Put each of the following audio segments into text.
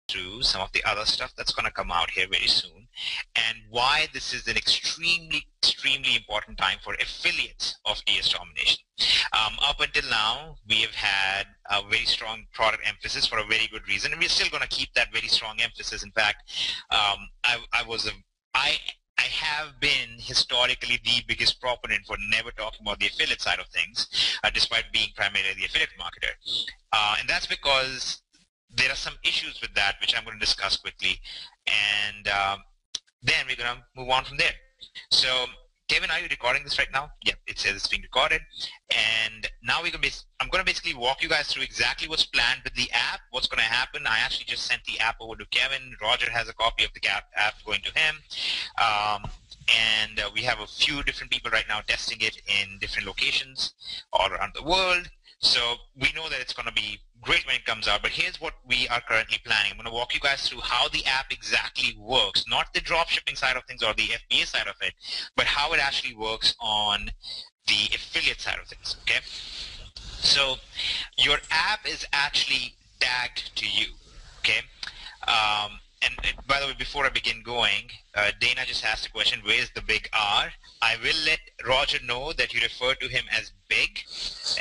through some of the other stuff that's going to come out here very soon, and why this is an extremely important time for affiliates of DS Domination. Up until now, we have had a very strong product emphasis for a very good reason, and we're still going to keep that very strong emphasis. In fact, I have been historically the biggest proponent for never talking about the affiliate side of things, despite being primarily the affiliate marketer. And that's because there are some issues with that, which I'm going to discuss quickly, and then we're going to move on from there. So, Kevin, are you recording this right now? Yep, it says it's being recorded. And now I'm going to basically walk you guys through exactly what's planned with the app, what's going to happen. I actually just sent the app over to Kevin. Roger has a copy of the app going to him. And we have a few different people right now testing it in different locations all around the world. So we know that it's going to be great when it comes out, but here's what we are currently planning. I'm going to walk you guys through how the app exactly works, not the drop shipping side of things or the FBA side of it, but how it actually works on the affiliate side of things, okay? So your app is actually tagged to you, okay? And by the way, before I begin going, Dana just asked a question, where's the big R? I will let Roger know that you refer to him as big,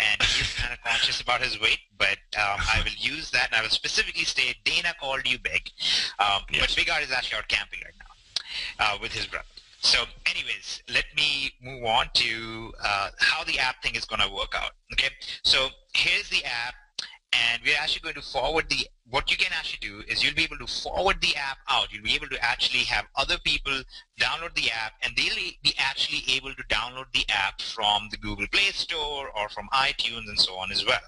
and he's kind of conscious about his weight, but I will use that, and I will specifically state Dana called you big. Yes. But Big R is actually out camping right now with his brother. So anyways, let me move on to how the app thing is going to work out, okay? So here's the app. And we're actually going to forward what you can actually do is you'll be able to forward the app out. You'll be able to actually have other people download the app, and they'll be actually able to download the app from the Google Play Store or from iTunes and so on as well.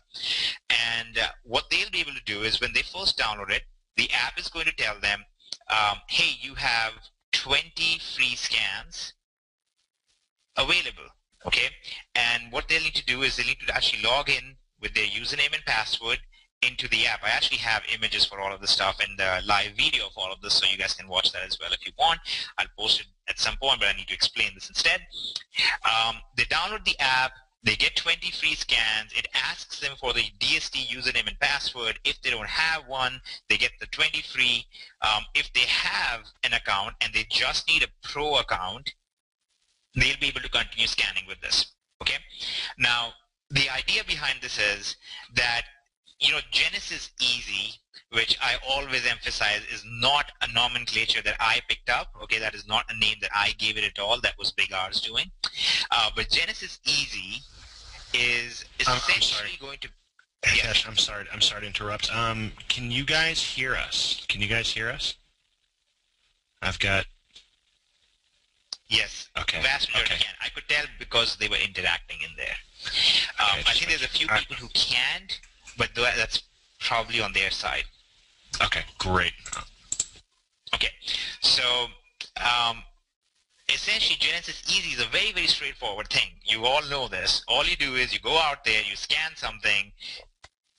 And what they'll be able to do is when they first download it, the app is going to tell them, hey, you have 20 free scans available, okay? And what they'll need to do is they'll need to actually log in with their username and password into the app. I actually have images for all of this stuff and the live video of all of this, so you guys can watch that as well if you want. I'll post it at some point, but I need to explain this instead. They download the app. They get 20 free scans. It asks them for the DST username and password. If they don't have one, they get the 20 free. If they have an account and they just need a pro account, they'll be able to continue scanning with this. Okay? Now, the idea behind this is that, you know, Genesis Easy, which I always emphasize is not a nomenclature that I picked up. Okay, that is not a name that I gave it at all. That was Big R's doing. But Genesis Easy is essentially going to... Yes. I'm sorry to interrupt. Can you guys hear us? Can you guys hear us? I've got... Yes. Okay. Vast majority can. I could tell because they were interacting in there. I think there's a few people who can't, but that's probably on their side. Okay, great. Okay, so essentially Genesis Easy is a very, very straightforward thing. You all know this. All you do is you go out there, you scan something,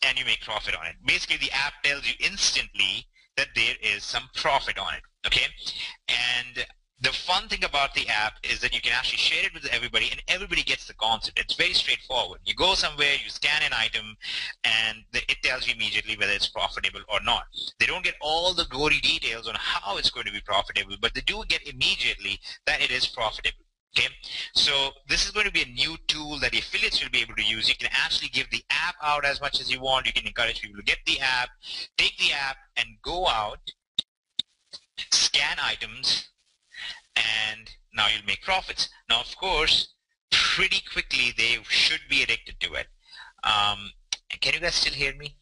and you make profit on it. Basically, the app tells you instantly that there is some profit on it, okay? And the fun thing about the app is that you can actually share it with everybody, and everybody gets the concept. It's very straightforward. You go somewhere, you scan an item, and it tells you immediately whether it's profitable or not. They don't get all the gory details on how it's going to be profitable, but they do get immediately that it is profitable. Okay, so this is going to be a new tool that the affiliates will be able to use. You can actually give the app out as much as you want. You can encourage people to get the app, take the app, and go out, scan items, and now you'll make profits. Now, of course, pretty quickly they should be addicted to it. Can you guys still hear me?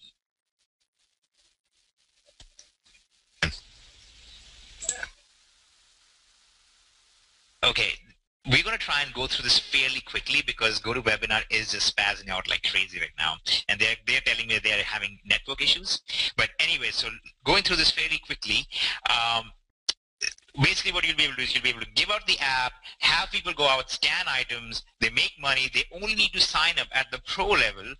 Okay, we're going to try and go through this fairly quickly because GoToWebinar is just spazzing out like crazy right now, and they're telling me they're having network issues. But anyway, so going through this fairly quickly. Basically what you'll be able to do is you'll be able to give out the app, have people go out, scan items, they make money. They only need to sign up at the pro level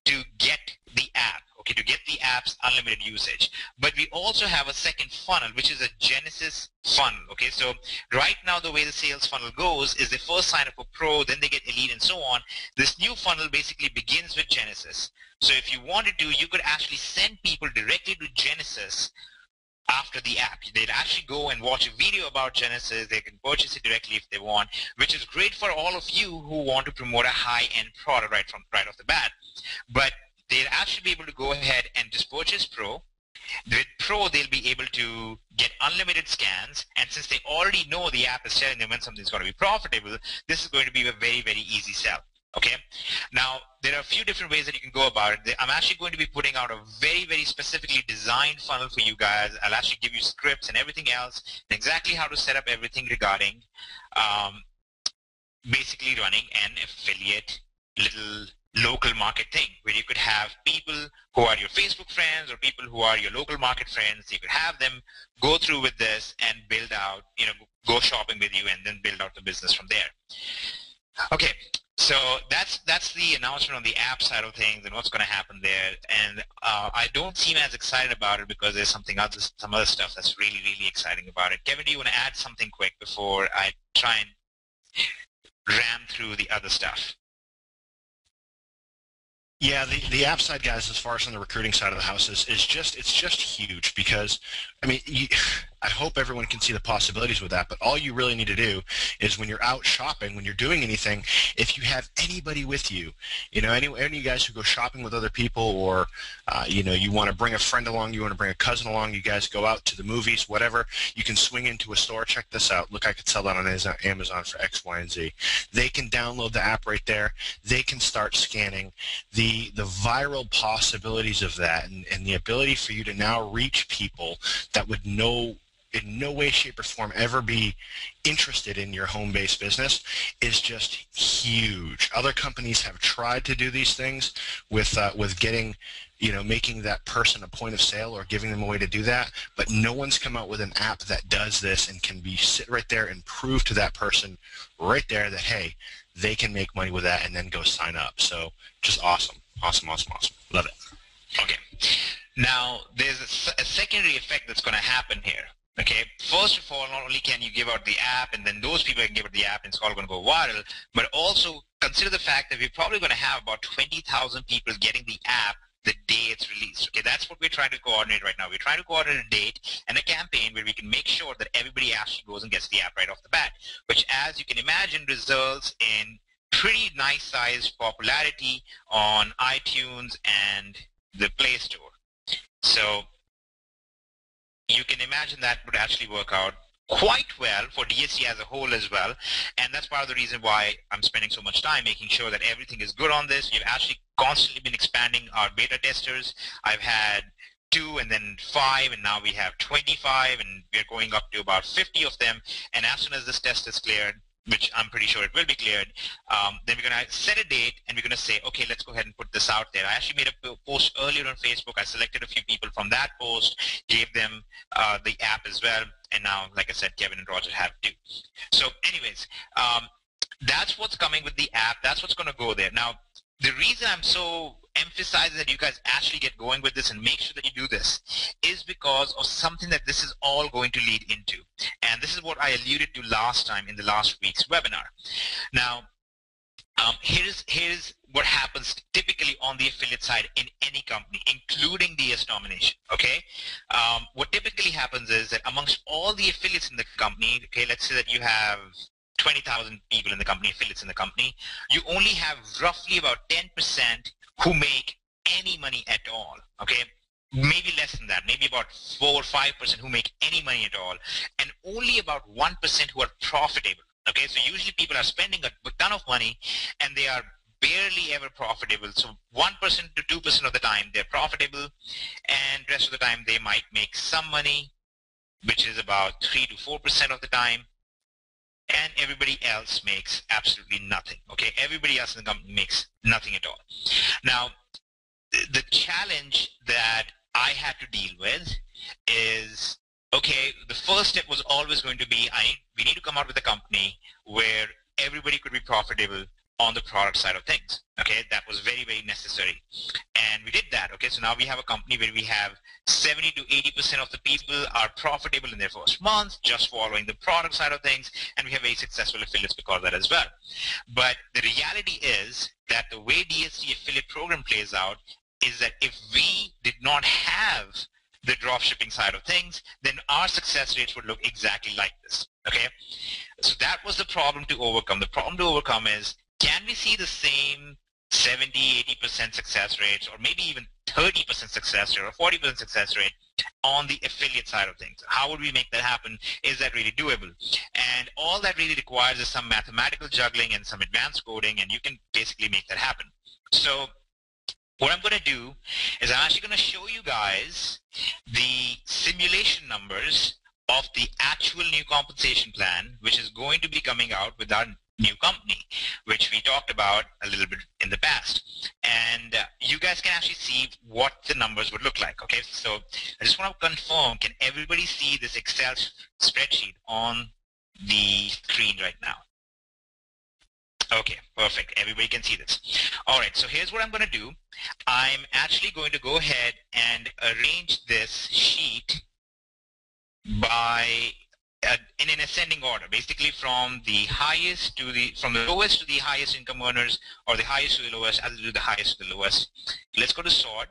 to get the app, okay, to get the app's unlimited usage. But we also have a second funnel, which is a Genesis funnel, okay? So right now the way the sales funnel goes is they first sign up for pro, then they get elite and so on. This new funnel basically begins with Genesis. So if you wanted to, you could actually send people directly to Genesis after the app. They'll actually go and watch a video about Genesis. They can purchase it directly if they want, which is great for all of you who want to promote a high-end product right off the bat. But they'll actually be able to go ahead and just purchase Pro. With Pro, they'll be able to get unlimited scans, and since they already know the app is telling them when something's going to be profitable, this is going to be a very, very easy sell. Okay. Now, there are a few different ways that you can go about it. I'm actually going to be putting out a very, very specifically designed funnel for you guys. I'll actually give you scripts and everything else, and exactly how to set up everything regarding basically running an affiliate little local market thing, where you could have people who are your Facebook friends or people who are your local market friends. You could have them go through with this and build out, go shopping with you and then build out the business from there. Okay. So that's the announcement on the app side of things and what's going to happen there. And I don't seem as excited about it because there's some other stuff that's really, really exciting about it. Kevin, do you want to add something quick before I try and ram through the other stuff? Yeah, the app side, guys, as far as on the recruiting side of the house it's just huge because, I mean, I hope everyone can see the possibilities with that, but all you really need to do is when you're out shopping, when you're doing anything, if you have anybody with you, any of you guys who go shopping with other people or, you want to bring a friend along, you want to bring a cousin along, you guys go out to the movies, whatever, you can swing into a store, check this out. Look, I could sell that on Amazon for X, Y, and Z. They can download the app right there. They can start scanning. The viral possibilities of that and the ability for you to now reach people that would in no way, shape, or form ever be interested in your home-based business is just huge. Other companies have tried to do these things with getting, making that person a point of sale or giving them a way to do that, but no one's come out with an app that does this and can sit right there and prove to that person right there that, hey, they can make money with that and then go sign up. So just awesome. Awesome. Love it. Okay. Now, there's a secondary effect that's going to happen here. Okay. First of all, not only can you give out the app and then those people can give out the app and it's all going to go viral, but also consider the fact that we're probably going to have about 20,000 people getting the app the day it's released. Okay, that's what we're trying to coordinate right now. We're trying to coordinate a date and a campaign where we can make sure that everybody actually goes and gets the app right off the bat, which, as you can imagine, results in pretty nice sized popularity on iTunes and the Play Store. So you can imagine that would actually work out quite well for DSC as a whole as well, and that's part of the reason why I'm spending so much time making sure that everything is good on this. We've actually constantly been expanding our beta testers. I've had 2 and then 5, and now we have 25, and we're going up to about 50 of them. And as soon as this test is cleared, which I'm pretty sure it will be cleared, then we're going to set a date and we're going to say, okay, let's go ahead and put this out there. I actually made a post earlier on Facebook. I selected a few people from that post, gave them the app as well, and now, like I said, Kevin and Roger have too. So anyways, that's what's coming with the app. That's what's going to go there. Now, the reason I'm so emphasizing that you guys actually get going with this and make sure that you do this is because of something that this is all going to lead into. And this is what I alluded to last time in the last week's webinar. Now, here's what happens typically on the affiliate side in any company, including DS Domination, okay? What typically happens is that amongst all the affiliates in the company, okay, let's say that you have 20,000 people in the company, affiliates in the company, you only have roughly about 10% who make any money at all, okay? Maybe less than that, maybe about 4 or 5% who make any money at all, and only about 1% who are profitable, okay? So usually people are spending a ton of money and they are barely ever profitable. So 1% to 2% of the time they're profitable, and the rest of the time they might make some money, which is about 3 to 4% of the time, and everybody else makes absolutely nothing, okay? Everybody else in the company makes nothing at all. Now, the challenge that I had to deal with is, okay, the first step was always going to be, we need to come out with a company where everybody could be profitable on the product side of things, okay? That was very, very necessary. And we did that, okay? So now we have a company where we have 70 to 80% of the people are profitable in their first month, just following the product side of things, and we have very successful affiliates because of that as well. But the reality is that the way DSC affiliate program plays out is that if we did not have the drop shipping side of things, then our success rates would look exactly like this. Okay, so that was the problem to overcome. The problem to overcome is, can we see the same 70-80% success rates, or maybe even 30% success rate or 40% success rate on the affiliate side of things? How would we make that happen? Is that really doable? And all that really requires is some mathematical juggling and some advanced coding, and you can basically make that happen. So what I'm going to do is I'm actually going to show you guys the simulation numbers of the actual new compensation plan, which is going to be coming out with our new company, which we talked about a little bit in the past. And you guys can actually see what the numbers would look like. Okay, so I just want to confirm, can everybody see this Excel spreadsheet on the screen right now? Okay, perfect. Everybody can see this. All right, so here's what I'm going to do. I'm actually going to go ahead and arrange this sheet by in an ascending order, basically from the highest to from the lowest to the highest income earners, or the highest to the lowest, as to the highest to the lowest. Let's go to sort.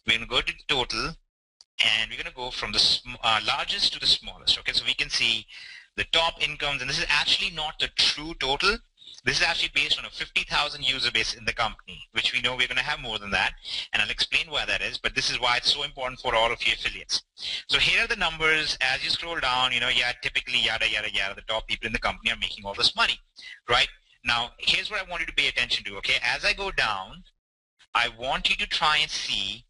We're going to go to total, and we're going to go from the largest to the smallest. Okay, so we can see the top incomes, and this is actually not the true total. This is actually based on a 50,000 user base in the company, which we know we're going to have more than that, and I'll explain why that is, but this is why it's so important for all of your affiliates. So here are the numbers. As you scroll down, yeah, typically yada, yada, yada, the top people in the company are making all this money, right? Now, here's what I want you to pay attention to, okay? As I go down, I want you to try and see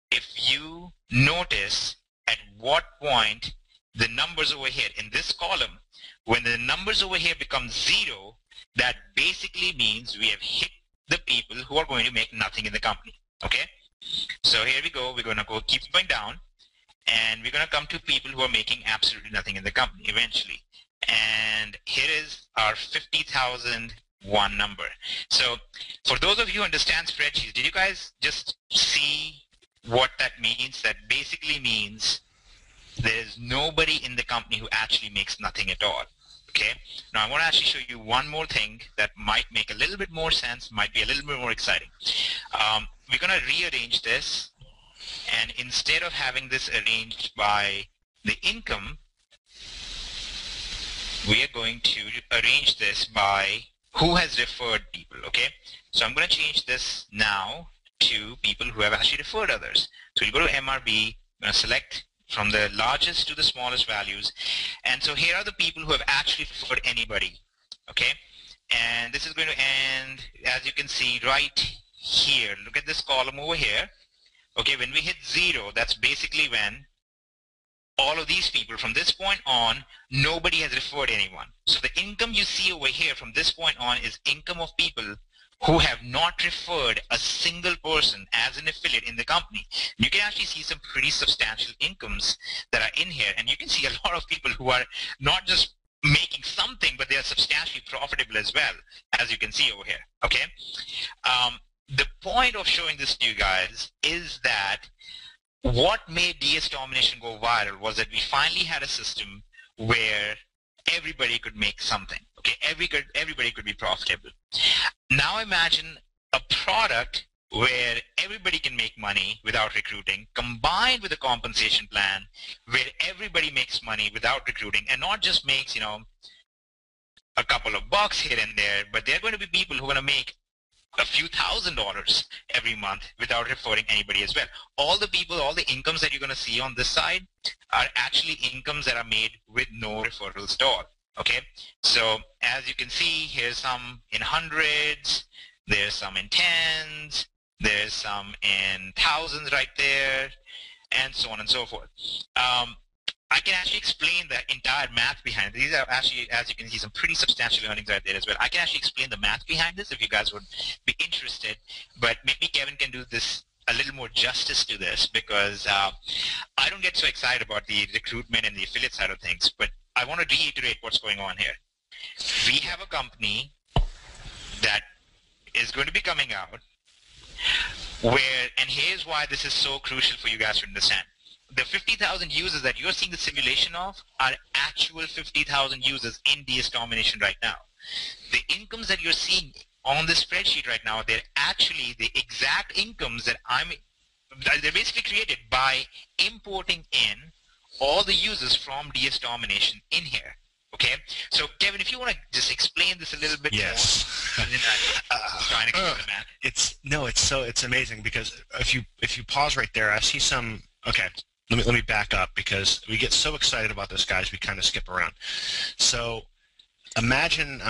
if you notice at what point the numbers over here in this column, when the numbers over here become 0, that basically means we have hit the people who are going to make nothing in the company. Okay, so here we go. We're going to keep going down, and we're going to come to people who are making absolutely nothing in the company eventually. And here is our 50,001 number. So for those of you who understand spreadsheets, did you guys just see what that means? That basically means there's nobody in the company who actually makes nothing at all. Okay, now I want to actually show you one more thing that might make a little bit more sense, might be a little bit more exciting. We're going to rearrange this, and instead of having this arranged by the income, we are going to arrange this by who has referred people. Okay, so I'm going to change this now to people who have actually referred others. So you go to MRB, I'm going to select from the largest to the smallest values, and so here are the people who have actually referred anybody. Okay, and this is going to end, as you can see right here. Look at this column over here. Okay, when we hit 0, that's basically when all of these people from this point on, nobody has referred anyone. So the income you see over here from this point on is income of people who have not referred a single person as an affiliate in the company. You can actually see some pretty substantial incomes that are in here, and you can see a lot of people who are not just making something, but they are substantially profitable as well, as you can see over here. Okay, the point of showing this to you guys is that what made DS Domination go viral was that we finally had a system where everybody could make something. Okay, everybody could be profitable. Now imagine a product where everybody can make money without recruiting, combined with a compensation plan where everybody makes money without recruiting, and not just makes, a couple of bucks here and there, but there are going to be people who are going to make a few $1,000s every month without referring anybody as well. All the people, all the incomes that you're going to see on this side are actually incomes that are made with no referrals at all. Okay, so as you can see, here's some in hundreds, there's some in tens, there's some in thousands right there, and so on and so forth. I can actually explain the entire math behind it. These are actually, as you can see, some pretty substantial earnings right there as well. I can actually explain the math behind this if you guys would be interested, but maybe Kevin can do this a little more justice to this, because I don't get so excited about the recruitment and the affiliate side of things, but I want to reiterate what's going on here. We have a company that is going to be coming out where, and here's why this is so crucial for you guys to understand. The 50,000 users that you're seeing the simulation of are actual 50,000 users in DS Domination right now. The incomes that you're seeing on the spreadsheet right now, they're actually the exact incomes that I'm they're basically created by importing in all the users from DS Domination in here. Okay, so Kevin, if you want to just explain this a little bit Yes. more, and then I'm trying to get to the math. It's amazing because if you pause right there, I see some. Okay, let me back up because we get so excited about this, guys, we kind of skip around. So imagine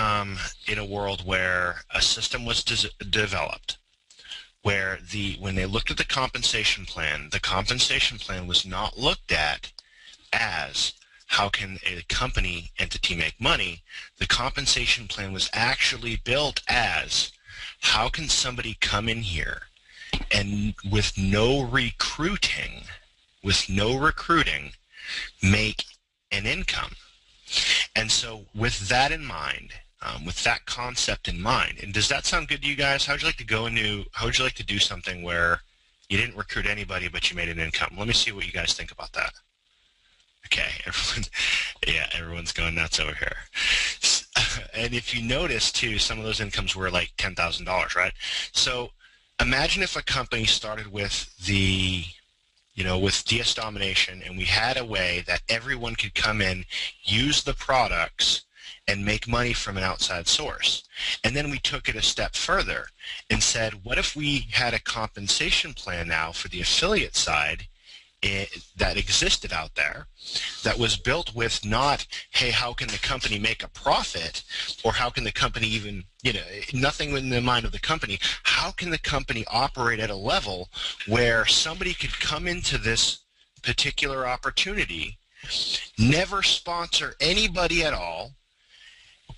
in a world where a system was developed, where when they looked at the compensation plan was not looked at as how can a company entity make money. The compensation plan was actually built as how can somebody come in here and with no recruiting, make an income. And so with that in mind, with that concept in mind, and does that sound good to you guys? How would you like to do something where you didn't recruit anybody but you made an income? Let me see what you guys think about that. Okay, everyone's going nuts over here. And if you notice too, some of those incomes were like $10,000, right? So imagine if a company started with with DS Domination, and we had a way that everyone could come in, use the products, and make money from an outside source. And then we took it a step further and said, what if we had a compensation plan now for the affiliate side that existed out there that was built with not, hey, how can the company make a profit, or how can the company even, nothing in the mind of the company, how can the company operate at a level where somebody could come into this particular opportunity, never sponsor anybody at all,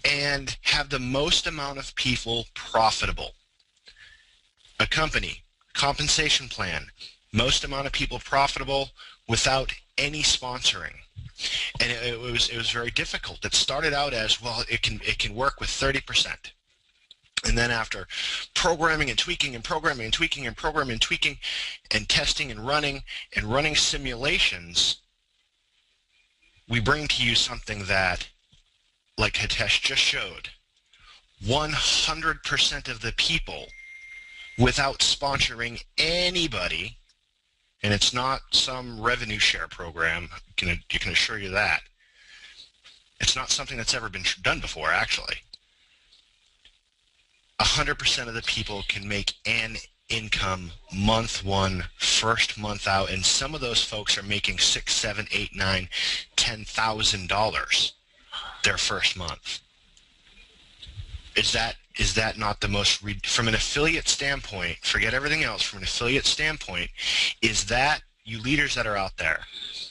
and have the most amount of people profitable. A company, compensation plan, most amount of people profitable without any sponsoring. And it was very difficult. It started out as, well, it can work with 30%. And then after programming and tweaking and programming and tweaking and programming and tweaking and testing and running simulations, we bring to you something that, like Hitesh just showed, 100% of the people without sponsoring anybody. And it's not some revenue share program, you can assure you that. It's not something that's ever been done before, actually. 100% of the people can make an income month one, first month out, and some of those folks are making $6,000, $7,000, $8,000, $9,000, $10,000 their first month. Is that not the most, from an affiliate standpoint, forget everything else, from an affiliate standpoint, is that, you leaders that are out there,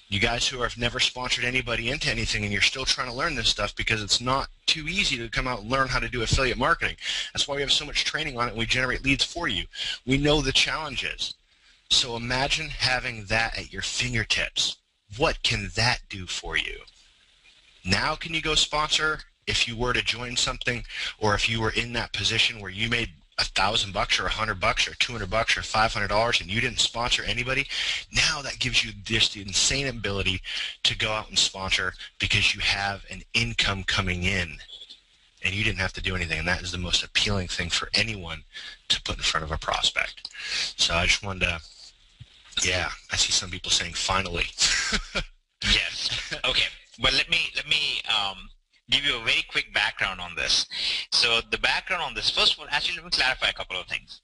you guys who have never sponsored anybody into anything and you're still trying to learn this stuff because it's not too easy to come out and learn how to do affiliate marketing. That's why we have so much training on it and we generate leads for you. We know the challenges. So imagine having that at your fingertips. What can that do for you? Now can you go sponsor? If you were to join something, or if you were in that position where you made $1,000 or $100 or $200 or $500 and you didn't sponsor anybody, now that gives you this insane ability to go out and sponsor because you have an income coming in and you didn't have to do anything. And that is the most appealing thing for anyone to put in front of a prospect. So I just wanted to, I see some people saying finally. Yes. Okay. But let me give you a very quick background on this. So the background on this, first of all, actually let me clarify a couple of things.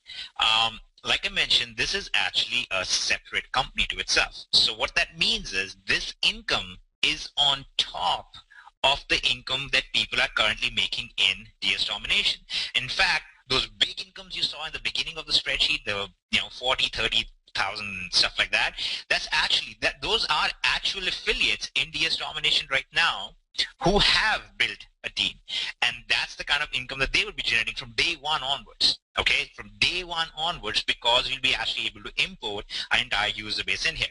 Like I mentioned, this is actually a separate company to itself. So what that means is this income is on top of the income that people are currently making in DS Domination. In fact, those big incomes you saw in the beginning of the spreadsheet, the 40, 30,000 stuff like that, those are actual affiliates in DS Domination right now who have built a team, and that's the kind of income that they would be generating from day one onwards. Okay, from day one onwards, because we'll be actually able to import our entire user base in here.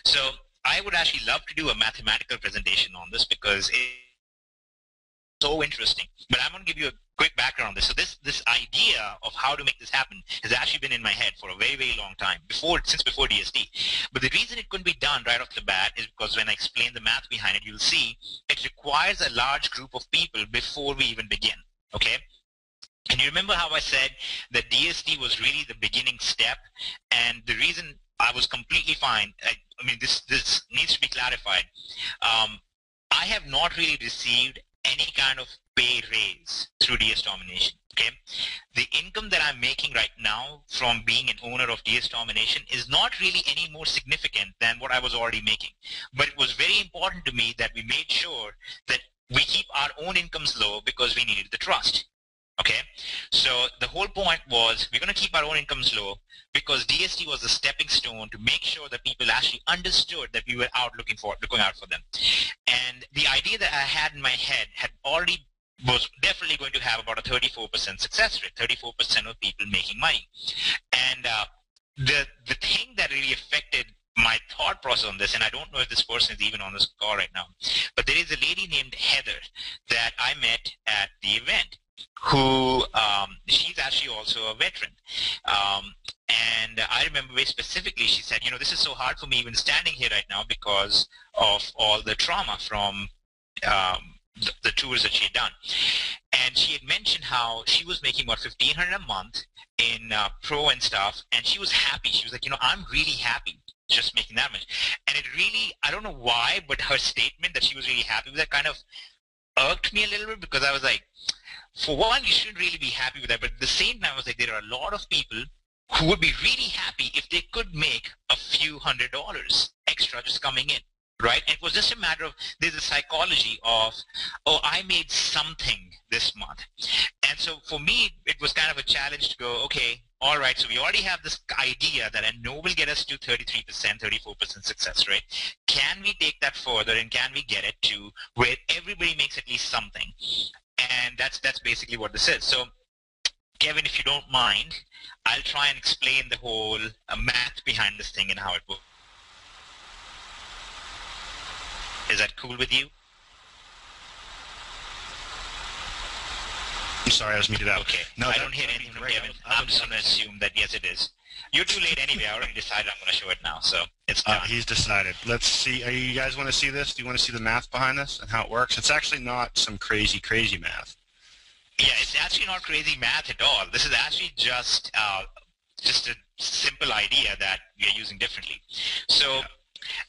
So I would actually love to do a mathematical presentation on this because it's so interesting. But I'm going to give you a quick background on this. So this idea of how to make this happen has actually been in my head for a very, very long time, since before DST. But the reason it couldn't be done right off the bat is because when I explain the math behind it, you'll see it requires a large group of people before we even begin. Okay? And you remember how I said that DST was really the beginning step, and the reason I was completely fine. I mean, this needs to be clarified. I have not really received any kind of pay raise through DS Domination. Okay, the income that I'm making right now from being an owner of DS Domination is not really any more significant than what I was already making. But it was very important to me that we made sure that we keep our own incomes low because we needed the trust. Okay, so the whole point was we're going to keep our own incomes low because DST was a stepping stone to make sure that people actually understood that we were looking out for them. And the idea that I had in my head was definitely going to have about a 34% success rate, 34% of people making money. And the thing that really affected my thought process on this, and I don't know if this person is even on this call right now, but there is a lady named Heather that I met at the event who she's actually also a veteran. And I remember very specifically, she said, this is so hard for me even standing here right now because of all the trauma from the tours that she had done. And she had mentioned how she was making about $1,500 a month in pro and stuff, and she was happy. She was like, I'm really happy just making that much. And it really, I don't know why, but her statement that she was really happy with that kind of irked me a little bit, because I was like, for one, you shouldn't really be happy with that. But at the same time, I was like, there are a lot of people who would be really happy if they could make a few $100s extra just coming in, right? And it was just a matter of, there's a psychology of, oh, I made something this month. And so for me, it was kind of a challenge to go, okay, all right, so we already have this idea that I know will get us to 33%, 34% success rate. Can we take that further, and can we get it to where everybody makes at least something? And that's basically what this is. So, Kevin, if you don't mind, I'll try and explain the whole math behind this thing and how it works. Is that cool with you? I'm sorry, I was muted out. Okay. No, I don't hear anything from Kevin. I'm just going to assume that, yes, it is. You're too late anyway. I already decided I'm going to show it now, so it's done. He's decided. Let's see. You guys want to see this? Do you want to see the math behind this and how it works? It's actually not some crazy math. Yeah, it's actually not crazy math at all. This is actually just a simple idea that we are using differently. So yeah.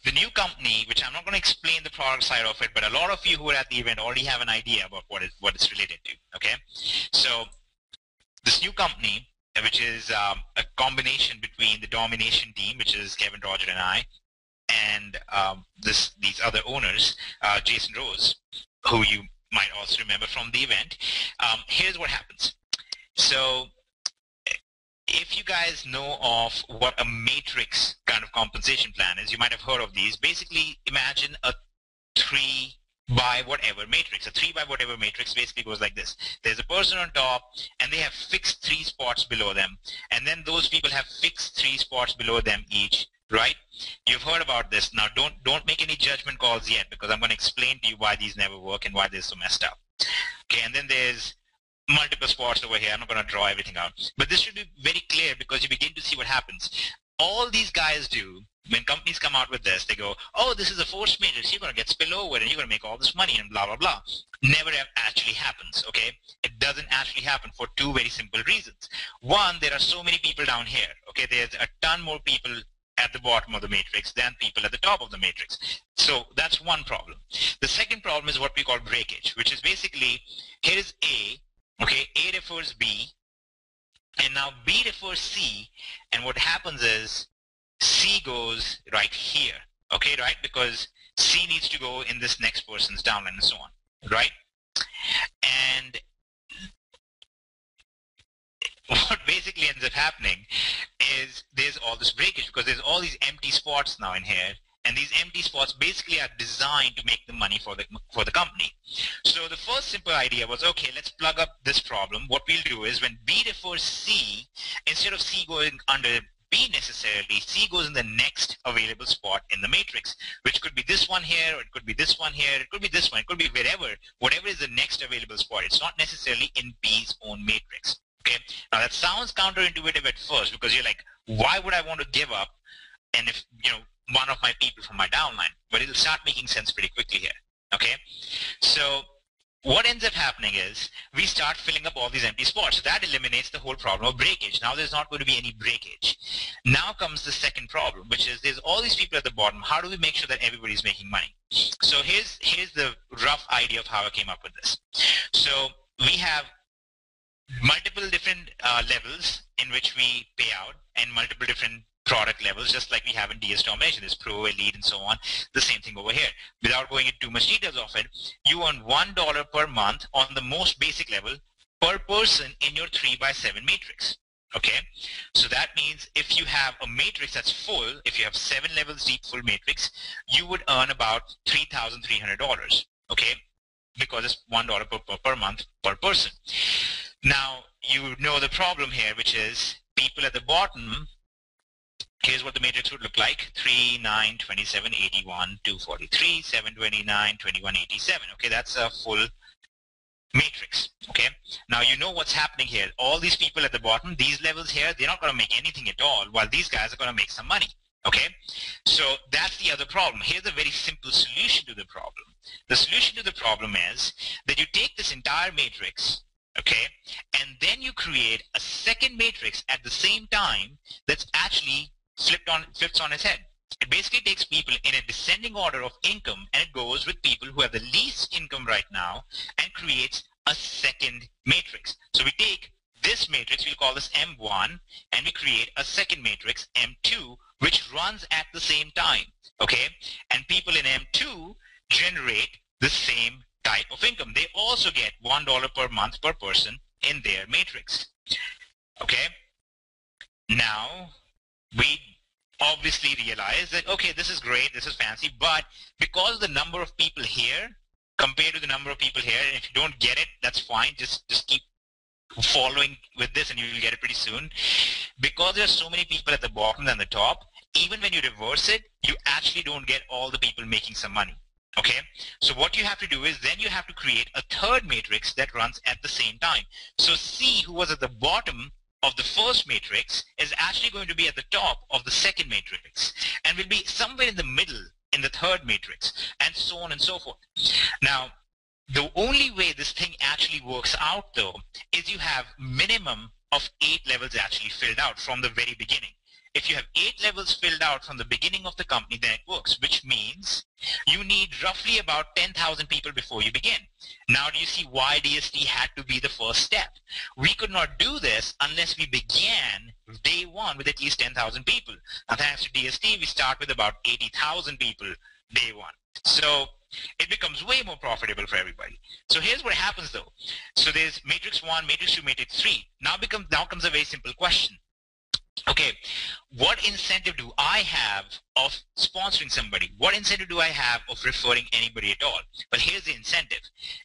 The new company, which I'm not going to explain the product side of it, but a lot of you who are at the event already have an idea about what it's related to. Okay, so this new company, which is a combination between the Domination team, which is Kevin, Roger, and I, and these other owners, Jason Rose, who you might also remember from the event. Here's what happens. So if you guys know of what a matrix kind of compensation plan is, you might have heard of these. Basically, imagine a 3 by whatever matrix. A 3 by whatever matrix basically goes like this. There's a person on top, and they have fixed 3 spots below them. And then those people have fixed 3 spots below them each, right? You've heard about this. Now, don't make any judgment calls yet, because I'm going to explain to you why these never work and why they're so messed up. Okay, and then there's multiple spots over here. I'm not going to draw everything out. But this should be very clear, because you begin to see what happens. All these guys do, when companies come out with this, they go, oh, this is a forced matrix. You're going to get spillover, and you're going to make all this money, and blah, blah, blah. Never actually happens, okay? It doesn't actually happen for 2 very simple reasons. One, there are so many people down here, okay? There's a ton more people at the bottom of the matrix than people at the top of the matrix. So that's one problem. The second problem is what we call breakage, which is basically, here is A, okay? A refers B, and now B refers C, and what happens is C goes right here, okay, right? Because C needs to go in this next person's downline and so on, right? And what basically ends up happening is there's all this breakage, because there's all these empty spots now in here, and these empty spots basically are designed to make the money for the company. So the first simple idea was, okay, let's plug up this problem. What we'll do is when B refers C, instead of C going under B necessarily, C goes in the next available spot in the matrix, which could be this one here, or it could be this one here, it could be this one, it could be whatever is the next available spot. It's not necessarily in B's own matrix. Okay. Now that sounds counterintuitive at first, because you're like, why would I want to give up? And if one of my people from my downline, but it'll start making sense pretty quickly here. Okay. So what ends up happening is we start filling up all these empty spots. So that eliminates the whole problem of breakage. Now there's not going to be any breakage. Now comes the second problem, which is there's all these people at the bottom. How do we make sure that everybody's making money? So here's the rough idea of how I came up with this. So we have multiple different levels in which we pay out, and multiple different product levels, just like we have in DS Domination. There's Pro, Elite, and so on. The same thing over here. Without going into too much details of it, you earn $1 per month on the most basic level per person in your 3x7 matrix. Okay, so that means if you have a matrix that's full, if you have 7 levels deep full matrix, you would earn about $3,300. Okay, because it's $1 per month per person. Now you know the problem here, which is people at the bottom. Here's what the matrix would look like: 3, 9, 27, 81, 243, 729, 2187. Okay, that's a full matrix. Okay, now you know what's happening here. All these people at the bottom, these levels here, they're not going to make anything at all, while these guys are going to make some money. Okay, so that's the other problem. Here's a very simple solution to the problem. The solution to the problem is that you take this entire matrix, okay, and then you create a second matrix at the same time that's actually flips on its head. It basically takes people in a descending order of income, and it goes with people who have the least income right now and creates a second matrix. So we take this matrix, we'll call this M1, and we create a second matrix, M2, which runs at the same time, okay? And people in M2 generate the same type of income. They also get $1 per month per person in their matrix, okay? Now, we obviously realize that, okay, this is great, this is fancy, but because the number of people here compared to the number of people here, and if you don't get it, that's fine, just keep following with this and you will get it pretty soon. Because there are so many people at the bottom than the top, even when you reverse it, you actually don't get all the people making some money. Okay, so what you have to do is then you have to create a third matrix that runs at the same time. So C, who was at the bottom of the first matrix, is actually going to be at the top of the second matrix and will be somewhere in the middle in the third matrix, and so on and so forth. Now, the only way this thing actually works out, though, is you have minimum of 8 levels actually filled out from the very beginning. If you have 8 levels filled out from the beginning of the company, then it works, which means you need roughly about 10,000 people before you begin. Now, do you see why DST had to be the first step? We could not do this unless we began day one with at least 10,000 people. Now, thanks to DST, we start with about 80,000 people day one. So it becomes way more profitable for everybody. So here's what happens, though. So there's matrix 1, matrix 2, matrix 3. Now comes a very simple question. Okay, what incentive do I have of sponsoring somebody? What incentive do I have of referring anybody at all? Well, here's the incentive.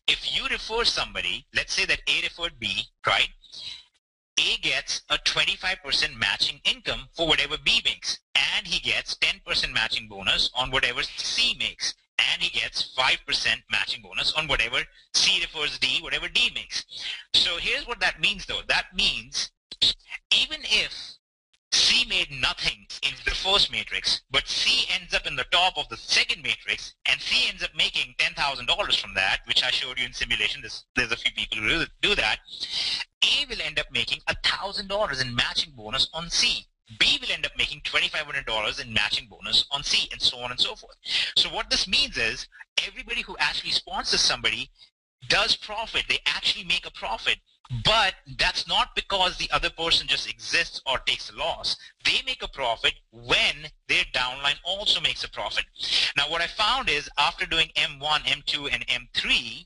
If you refer somebody, let's say that A referred B, right? A gets a 25% matching income for whatever B makes, and he gets 10% matching bonus on whatever C makes, and he gets 5% matching bonus on whatever C refers D, whatever D makes. So here's what that means, though. That means even if C made nothing in the first matrix, but C ends up in the top of the second matrix, and C ends up making $10,000 from that, which I showed you in simulation. There's a few people who do that. A will end up making $1,000 in matching bonus on C. B will end up making $2,500 in matching bonus on C, and so on and so forth. So what this means is everybody who actually sponsors somebody does profit. They actually make a profit. But that's not because the other person just exists or takes a loss. They make a profit when their downline also makes a profit. Now, what I found is after doing M1, M2, and M3,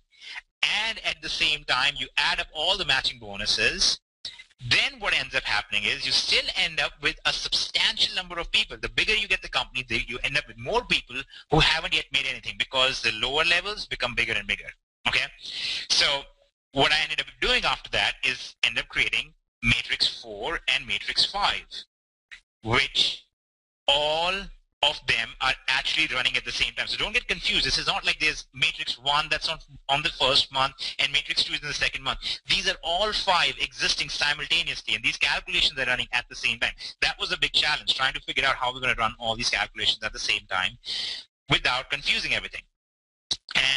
and at the same time you add up all the matching bonuses, then what ends up happening is you still end up with a substantial number of people. The bigger you get the company, you end up with more people who haven't yet made anything because the lower levels become bigger and bigger. Okay? So what I ended up doing after that is end up creating matrix 4 and matrix 5, which all of them are actually running at the same time. So don't get confused. This is not like there's matrix 1 that's on the first month and matrix 2 is in the second month. These are all 5 existing simultaneously, and these calculations are running at the same time. That was a big challenge, trying to figure out how we're going to run all these calculations at the same time without confusing everything.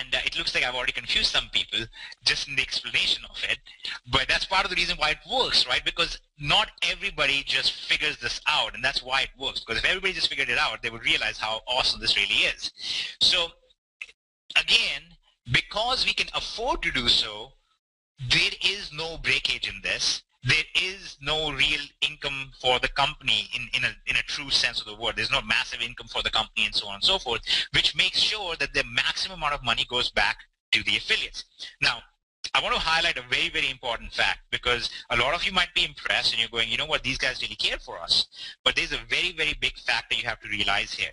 And it looks like I've already confused some people just in the explanation of it. But that's part of the reason why it works, right? Because not everybody just figures this out, and that's why it works. Because if everybody just figured it out, they would realize how awesome this really is. So again, because we can afford to do so, there is no breakage in this. There is no real income for the company in a true sense of the word. There's no massive income for the company and so on and so forth, which makes sure that the maximum amount of money goes back to the affiliates. Now, I want to highlight a very, very important fact, because a lot of you might be impressed and you're going, you know what, these guys really care for us. But there's a very, very big fact that you have to realize here.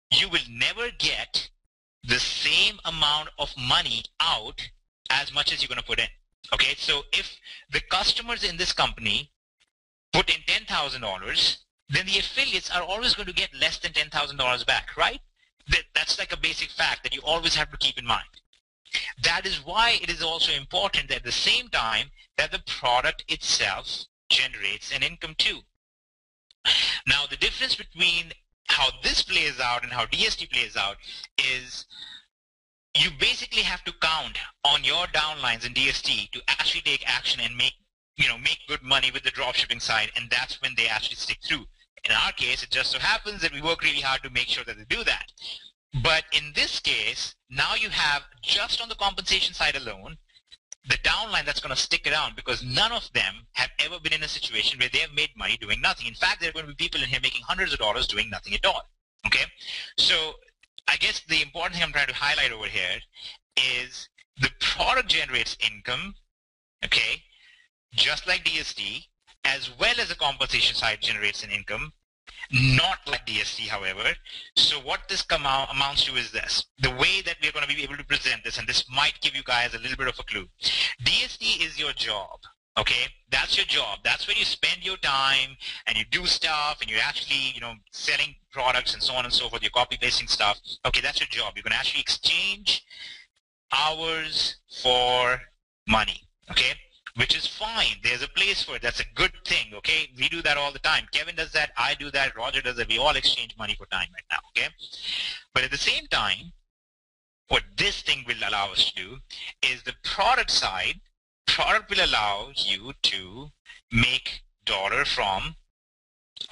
You will never get the same amount of money out as much as you're going to put in. Okay, so if the customers in this company put in $10,000, then the affiliates are always going to get less than $10,000 back, right? That's like a basic fact that you always have to keep in mind. That is why it is also important at the same time that the product itself generates an income too. Now, the difference between how this plays out and how DST plays out is you basically have to count on your downlines in DST to actually take action and make good money with the dropshipping side, and that's when they actually stick through. In our case, it just so happens that we work really hard to make sure that they do that. But in this case, now you have, just on the compensation side alone, the downline that's going to stick around, because none of them have ever been in a situation where they have made money doing nothing. In fact, there are going to be people in here making hundreds of dollars doing nothing at all. Okay, so I guess the important thing I'm trying to highlight over here is the product generates income, okay, just like DST, as well as the compensation side generates an income, not like DST, however. So what this amounts to is this. The way that we're going to be able to present this, and this might give you guys a little bit of a clue. DST is your job. Okay, that's your job. That's where you spend your time and you do stuff and you're actually, selling products and so on and so forth. You're copy pasting stuff. Okay, that's your job. You're going to actually exchange hours for money. Okay, which is fine. There's a place for it. That's a good thing. Okay, we do that all the time. Kevin does that. I do that. Roger does that. We all exchange money for time right now. Okay, but at the same time, what this thing will allow us to do is the product side. Product will allow you to make dollar from,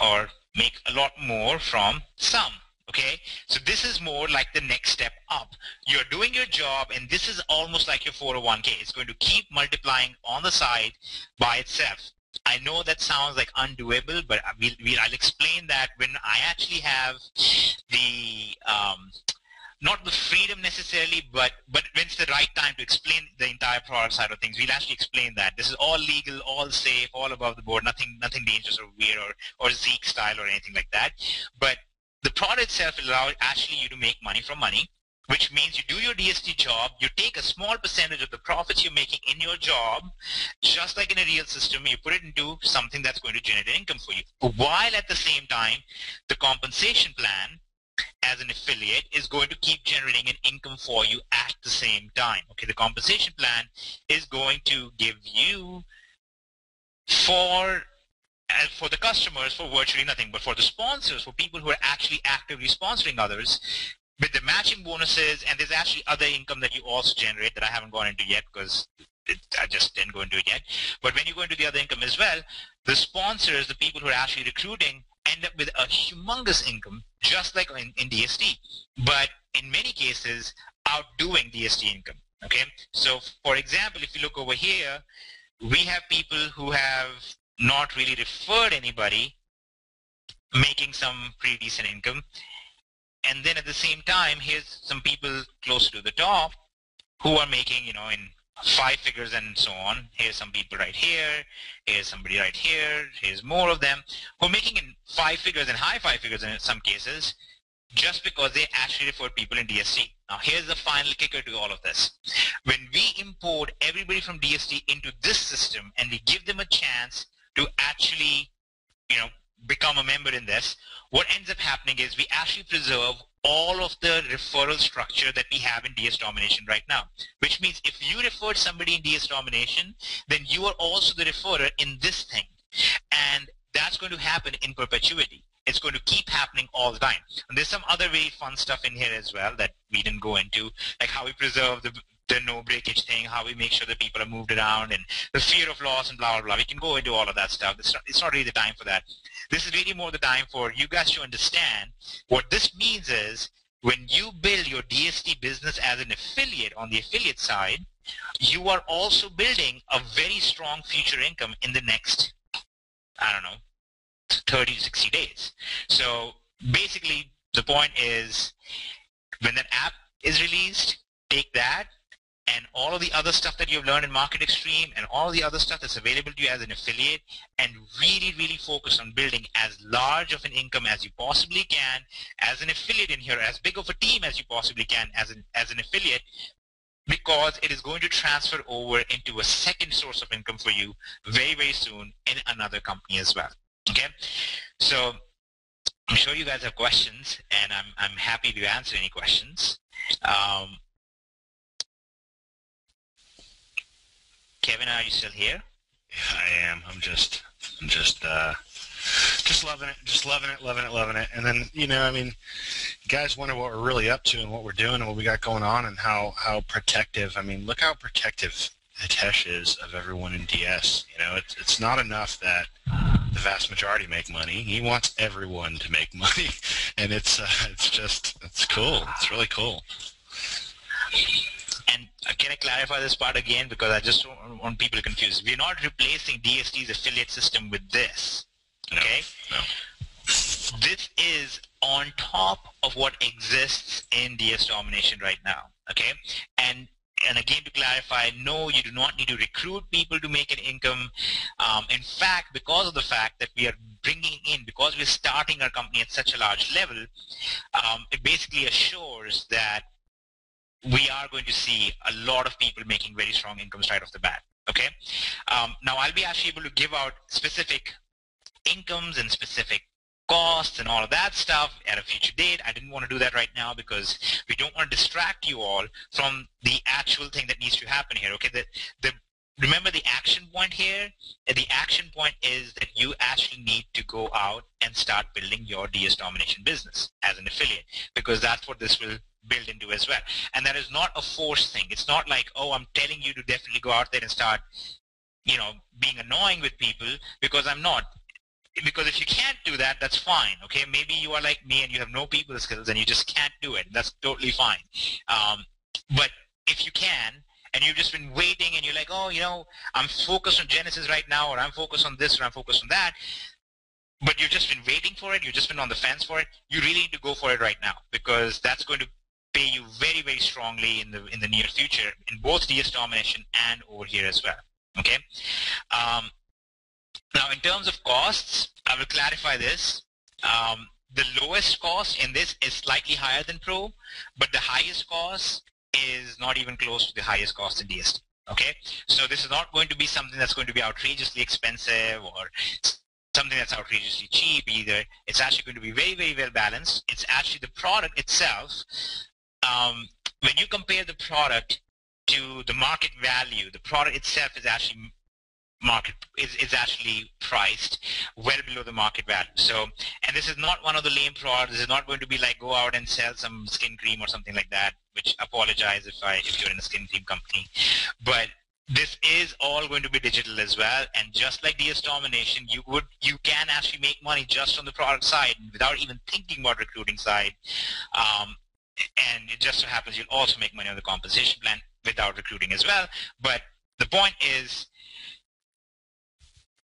or make a lot more from some. Okay, so this is more like the next step up. You're doing your job, and this is almost like your 401k. It's going to keep multiplying on the side by itself. I know that sounds like undoable, but I'll explain that when I actually have the not the freedom necessarily, but when it's the right time to explain the entire product side of things, we'll actually explain that. This is all legal, all safe, all above the board, nothing dangerous or weird or Zeke style or anything like that. But the product itself will allow actually you to make money from money, which means you do your DST job, you take a small percentage of the profits you're making in your job, just like in a real system, you put it into something that's going to generate income for you. While at the same time, the compensation plan as an affiliate is going to keep generating an income for you at the same time. Okay, the compensation plan is going to give you for the customers for virtually nothing, but for the sponsors, for people who are actually actively sponsoring others, with the matching bonuses, and there's actually other income that you also generate that I haven't gone into yet because I just didn't go into it yet. But when you go into the other income as well, the sponsors, the people who are actually recruiting, end up with a humongous income, just like in DST, but in many cases outdoing DST income. Okay, so for example, if you look over here, we have people who have not really referred anybody, making some pretty decent income, and then at the same time, here's some people closer to the top who are making, in 5 figures and so on. Here's some people right here. Here's somebody right here. Here's more of them who are making in 5 figures and high 5 figures in some cases just because they actually referred people in DST. Now, here's the final kicker to all of this. When we import everybody from DST into this system and we give them a chance to actually, become a member in this, what ends up happening is we actually preserve all of the referral structure that we have in DS Domination right now, which means if you referred somebody in DS Domination, then you are also the referrer in this thing. And that's going to happen in perpetuity. It's going to keep happening all the time. And there's some other very fun stuff in here as well that we didn't go into, like how we preserve the no breakage thing, how we make sure that people are moved around, and the fear of loss and blah, blah, blah. We can go into all of that stuff. It's not really the time for that. This is really more the time for you guys to understand what this means is when you build your DST business as an affiliate on the affiliate side, you are also building a very strong future income in the next, I don't know, 30 to 60 days. So basically the point is when that app is released, take that and all of the other stuff that you've learned in Market Extreme and all the other stuff that's available to you as an affiliate and really, really focus on building as large of an income as you possibly can as an affiliate in here, as big of a team as you possibly can as an affiliate, because it is going to transfer over into a second source of income for you very, very soon in another company as well. Okay, so I'm sure you guys have questions, and I'm happy to answer any questions. Kevin, are you still here? Yeah, I am. I'm just loving it, loving it. And then, you know, I mean, you guys wonder what we're really up to and what we're doing and what we got going on and how protective. I mean, look how protective Hitesh is of everyone in DS. You know, it's not enough that the vast majority make money. He wants everyone to make money, and it's cool. It's really cool. And can I clarify this part again, because I just don't want people confused. We're not replacing DST's affiliate system with this. Okay? No. This is on top of what exists in DS Domination right now. Okay? And again, to clarify, no, you do not need to recruit people to make an income. In fact, because of the fact that we are bringing in, because we're starting our company at such a large level, it basically assures that we are going to see a lot of people making very strong incomes right off the bat. Okay. Now I'll be actually able to give out specific incomes and specific costs and all of that stuff at a future date. I didn't want to do that right now because we don't want to distract you all from the actual thing that needs to happen here. Okay. Remember the action point here? The action point is that you actually need to go out and start building your DS Domination business as an affiliate, because that's what this will build into as well. And that is not a forced thing. It's not like, oh, I'm telling you to definitely go out there and start, you know, being annoying with people, because I'm not. Because if you can't do that, that's fine. Okay, maybe you are like me and you have no people skills and you just can't do it. That's totally fine. But if you can, and you've just been waiting and you're like, oh, you know, I'm focused on Genesis right now, or I'm focused on this, or I'm focused on that, but you've just been waiting for it, you've just been on the fence for it, you really need to go for it right now, because that's going to pay you very, very strongly in the near future in both DS Domination and over here as well. Okay. Now, in terms of costs, I will clarify this. The lowest cost in this is slightly higher than Pro, but the highest cost is not even close to the highest cost in DST. Okay, so this is not going to be something that's going to be outrageously expensive or something that's outrageously cheap either. It's actually going to be very, very well balanced. It's actually the product itself. When you compare the product to the market value, the product itself is actually actually priced well below the market value. So, and this is not one of the lame products. This is not going to be like go out and sell some skin cream or something like that, which apologize if you're in a skin cream company. But this is all going to be digital as well, and just like DS Domination, you can actually make money just on the product side without even thinking about recruiting side. And it just so happens you'll also make money on the compensation plan without recruiting as well. But the point is,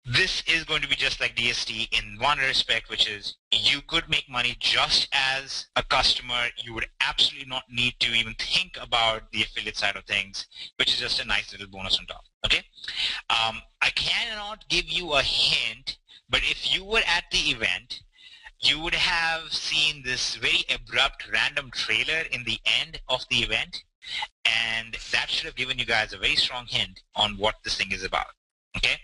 this is going to be just like DST in one respect, which is you could make money just as a customer. You would absolutely not need to even think about the affiliate side of things, which is just a nice little bonus on top. Okay. I cannot give you a hint, but if you were at the event, you would have seen this very abrupt random trailer in the end of the event, and that should have given you guys a very strong hint on what this thing is about. Okay.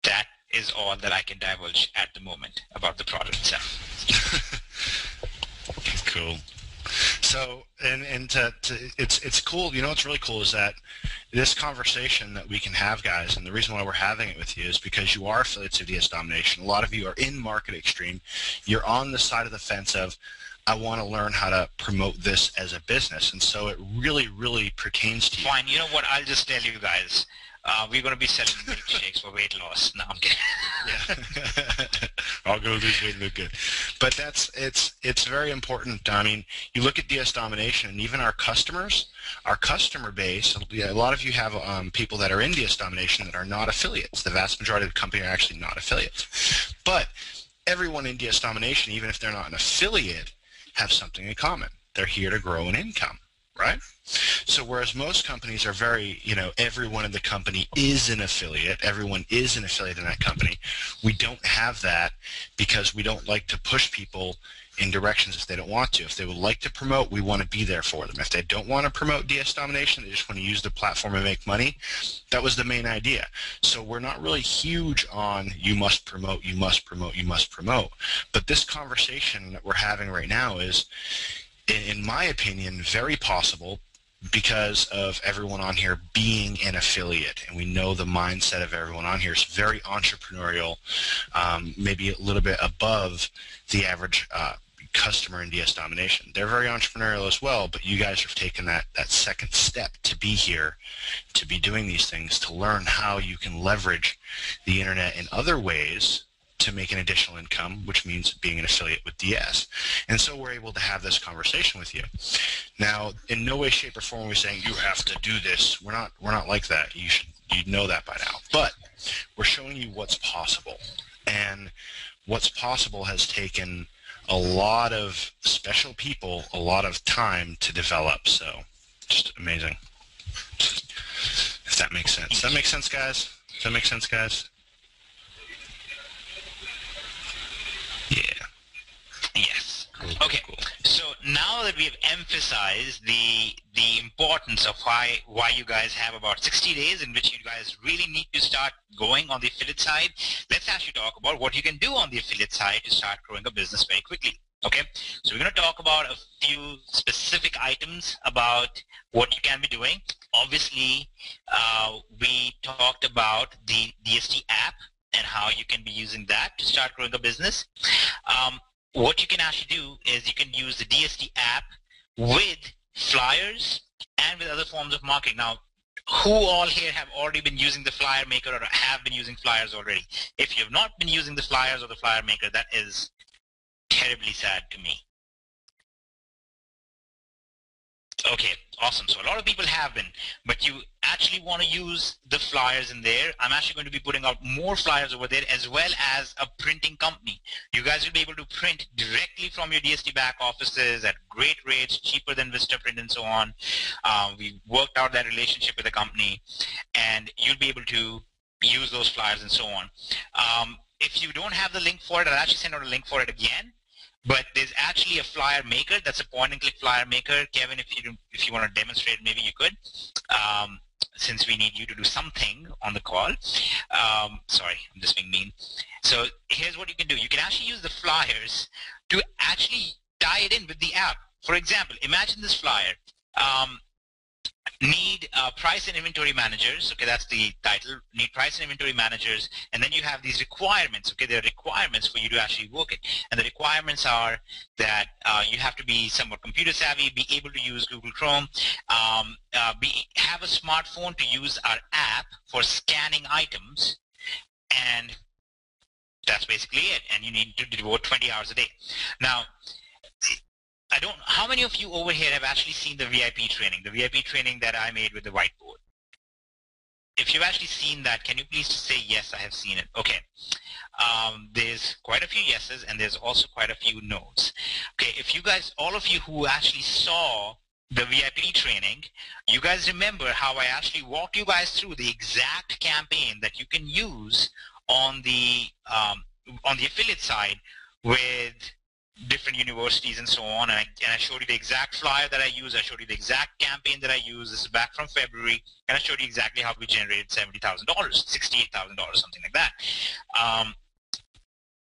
That is all that I can divulge at the moment about the product itself. Cool. So, and it's cool. You know, what's really cool is that this conversation that we can have, guys, and the reason why we're having it with you is because you are affiliates of DS Domination. A lot of you are in Market Extreme. You're on the side of the fence of, I want to learn how to promote this as a business. And so it really, really pertains to you. Fine. You know what? I'll just tell you guys. We're going to be selling milkshakes for weight loss. No, I'm kidding. Yeah. I'll go lose weight and look good. But it's very important. I mean, you look at DS Domination and even our customers, our customer base, a lot of you have people that are in DS Domination that are not affiliates. The vast majority of the company are actually not affiliates. But everyone in DS Domination, even if they're not an affiliate, have something in common. They're here to grow an income, right? So whereas most companies are very, everyone in the company is an affiliate, everyone is an affiliate in that company, we don't have that because we don't like to push people in directions if they don't want to. If they would like to promote, we want to be there for them. If they don't want to promote DS Domination, they just want to use the platform and make money, that was the main idea. So we're not really huge on you must promote, you must promote, you must promote. But this conversation that we're having right now is, in my opinion, very possible because of everyone on here being an affiliate, and we know the mindset of everyone on here is very entrepreneurial, maybe a little bit above the average customer in DS Domination. They're very entrepreneurial as well, but you guys have taken that second step to be here, to be doing these things, to learn how you can leverage the internet in other ways to make an additional income, which means being an affiliate with DS. And so we're able to have this conversation with you. Now, in no way, shape, or form are we saying you have to do this. We're not like that. You know that by now. But we're showing you what's possible. And what's possible has taken a lot of special people a lot of time to develop. So just amazing. If that makes sense. Does that make sense, guys? Does that make sense, guys? Yeah. Yes. Cool, Okay. cool. So now that we have emphasized the importance of why you guys have about 60 days in which you guys really need to start going on the affiliate side, let's actually talk about what you can do on the affiliate side to start growing a business very quickly. Okay, so we're going to talk about a few specific items about what you can be doing. Obviously, we talked about the DST app and how you can be using that to start growing a business. What you can actually do is you can use the DST app with flyers and with other forms of marketing. Now, who all here have already been using the flyer maker or have been using flyers already? If you have not been using the flyers or the flyer maker, that is terribly sad to me. Okay, awesome. So a lot of people have been, but you actually want to use the flyers in there. I'm actually going to be putting out more flyers over there as well as a printing company. You guys will be able to print directly from your DST back offices at great rates, cheaper than Vistaprint and so on. We worked out that relationship with the company, and you'll be able to use those flyers and so on. If you don't have the link for it, I'll actually send out a link for it again. But there's actually a flyer maker. That's a point-and-click flyer maker. Kevin, if you want to demonstrate, maybe you could, since we need you to do something on the call. Sorry, I'm just being mean. So here's what you can do. You can actually use the flyers to actually tie it in with the app. For example, imagine this flyer. Need price and inventory managers. Okay, that's the title. Need price and inventory managers. And then you have these requirements. Okay, there are requirements for you to actually work it. And the requirements are that you have to be somewhat computer savvy, be able to use Google Chrome, have a smartphone to use our app for scanning items, and that's basically it. And you need to devote 20 hours a day. Now, how many of you over here have actually seen the VIP training that I made with the whiteboard? If you've actually seen that, can you please just say, yes, I have seen it? Okay. There's quite a few yeses, and there's also quite a few no's. Okay, if you guys, all of you who actually saw the VIP training, you guys remember how I actually walked you guys through the exact campaign that you can use on the affiliate side with different universities and so on, and I showed you the exact flyer that I use. I showed you the exact campaign that I use. This is back from February, and I showed you exactly how we generated $70,000, $68,000, something like that.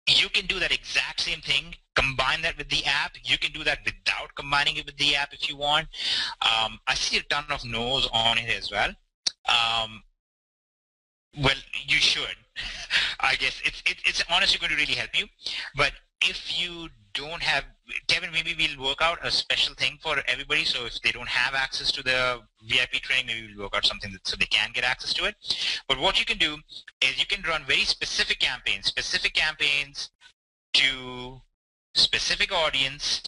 You can do that exact same thing, combine that with the app. You can do that without combining it with the app if you want. I see a ton of no's on it as well. Um, well, you should. I guess it's honestly going to really help you. But if you don't have, Kevin, maybe we'll work out a special thing for everybody. So if they don't have access to the VIP training, maybe we'll work out something so they can get access to it. But what you can do is you can run very specific campaigns to specific audience,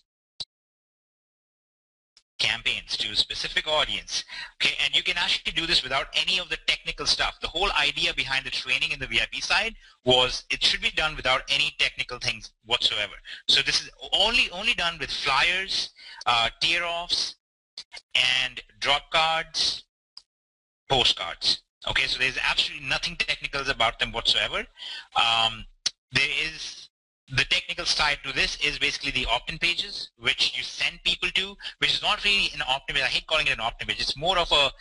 campaigns to a specific audience. Okay, and you can actually do this without any of the technical stuff. The whole idea behind the training in the VIP side was it should be done without any technical things whatsoever. So this is only done with flyers, tear-offs, and drop cards, postcards. Okay, so there's absolutely nothing technical about them whatsoever. There is the technical side to this is basically the opt-in pages, which you send people to, which is not really an opt-in page. I hate calling it an opt-in page. It's more of a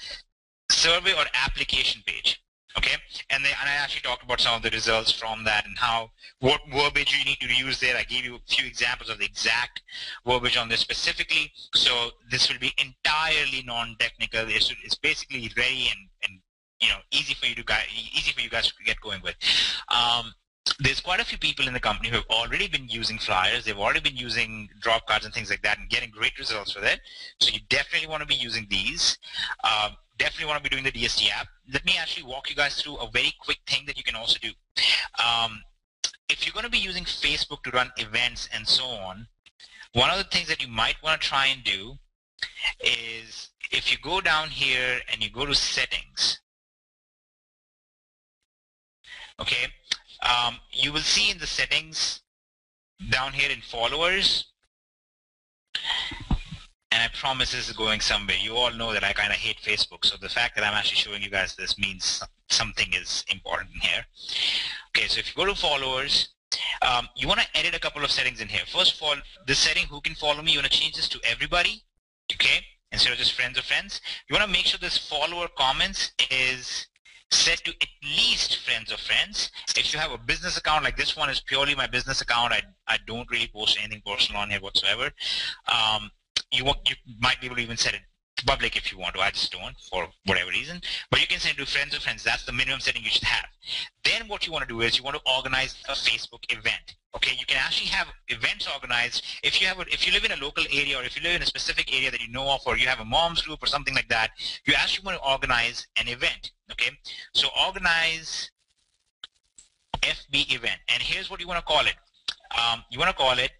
survey or application page. Okay, and I actually talked about some of the results from that and what verbiage you need to use there. I gave you a few examples of the exact verbiage on this specifically. So this will be entirely non-technical. It's basically ready and easy for you guys to get going with. There's quite a few people in the company who have already been using flyers. They've already been using drop cards and things like that and getting great results with it. So you definitely want to be using these. Definitely want to be doing the DST app. Let me actually walk you guys through a very quick thing that you can also do. If you're going to be using Facebook to run events and so on, one of the things that you might want to try and do is if you go down here and you go to settings, okay, you will see in the settings down here in followers, and I promise this is going somewhere. You all know that I kind of hate Facebook, so the fact that I'm actually showing you guys this means something is important here. Okay, so if you go to followers, you want to edit a couple of settings in here. First of all, this setting, who can follow me, you want to change this to everybody, okay, instead of just friends of friends. You want to make sure this follower comments is set to at least friends of friends. If you have a business account, like this one is purely my business account, I don't really post anything personal on here whatsoever. You might be able to even set it to public if you want to. I just don't for whatever reason. But you can set it to friends of friends. That's the minimum setting you should have. Then what you want to do is you want to organize a Facebook event. Okay, you can actually have events organized. If you live in a local area or if you live in a specific area that you know of, or you have a mom's group or something like that, you actually want to organize an event. Okay, so organize FB event, and here's what you want to call it. You want to call it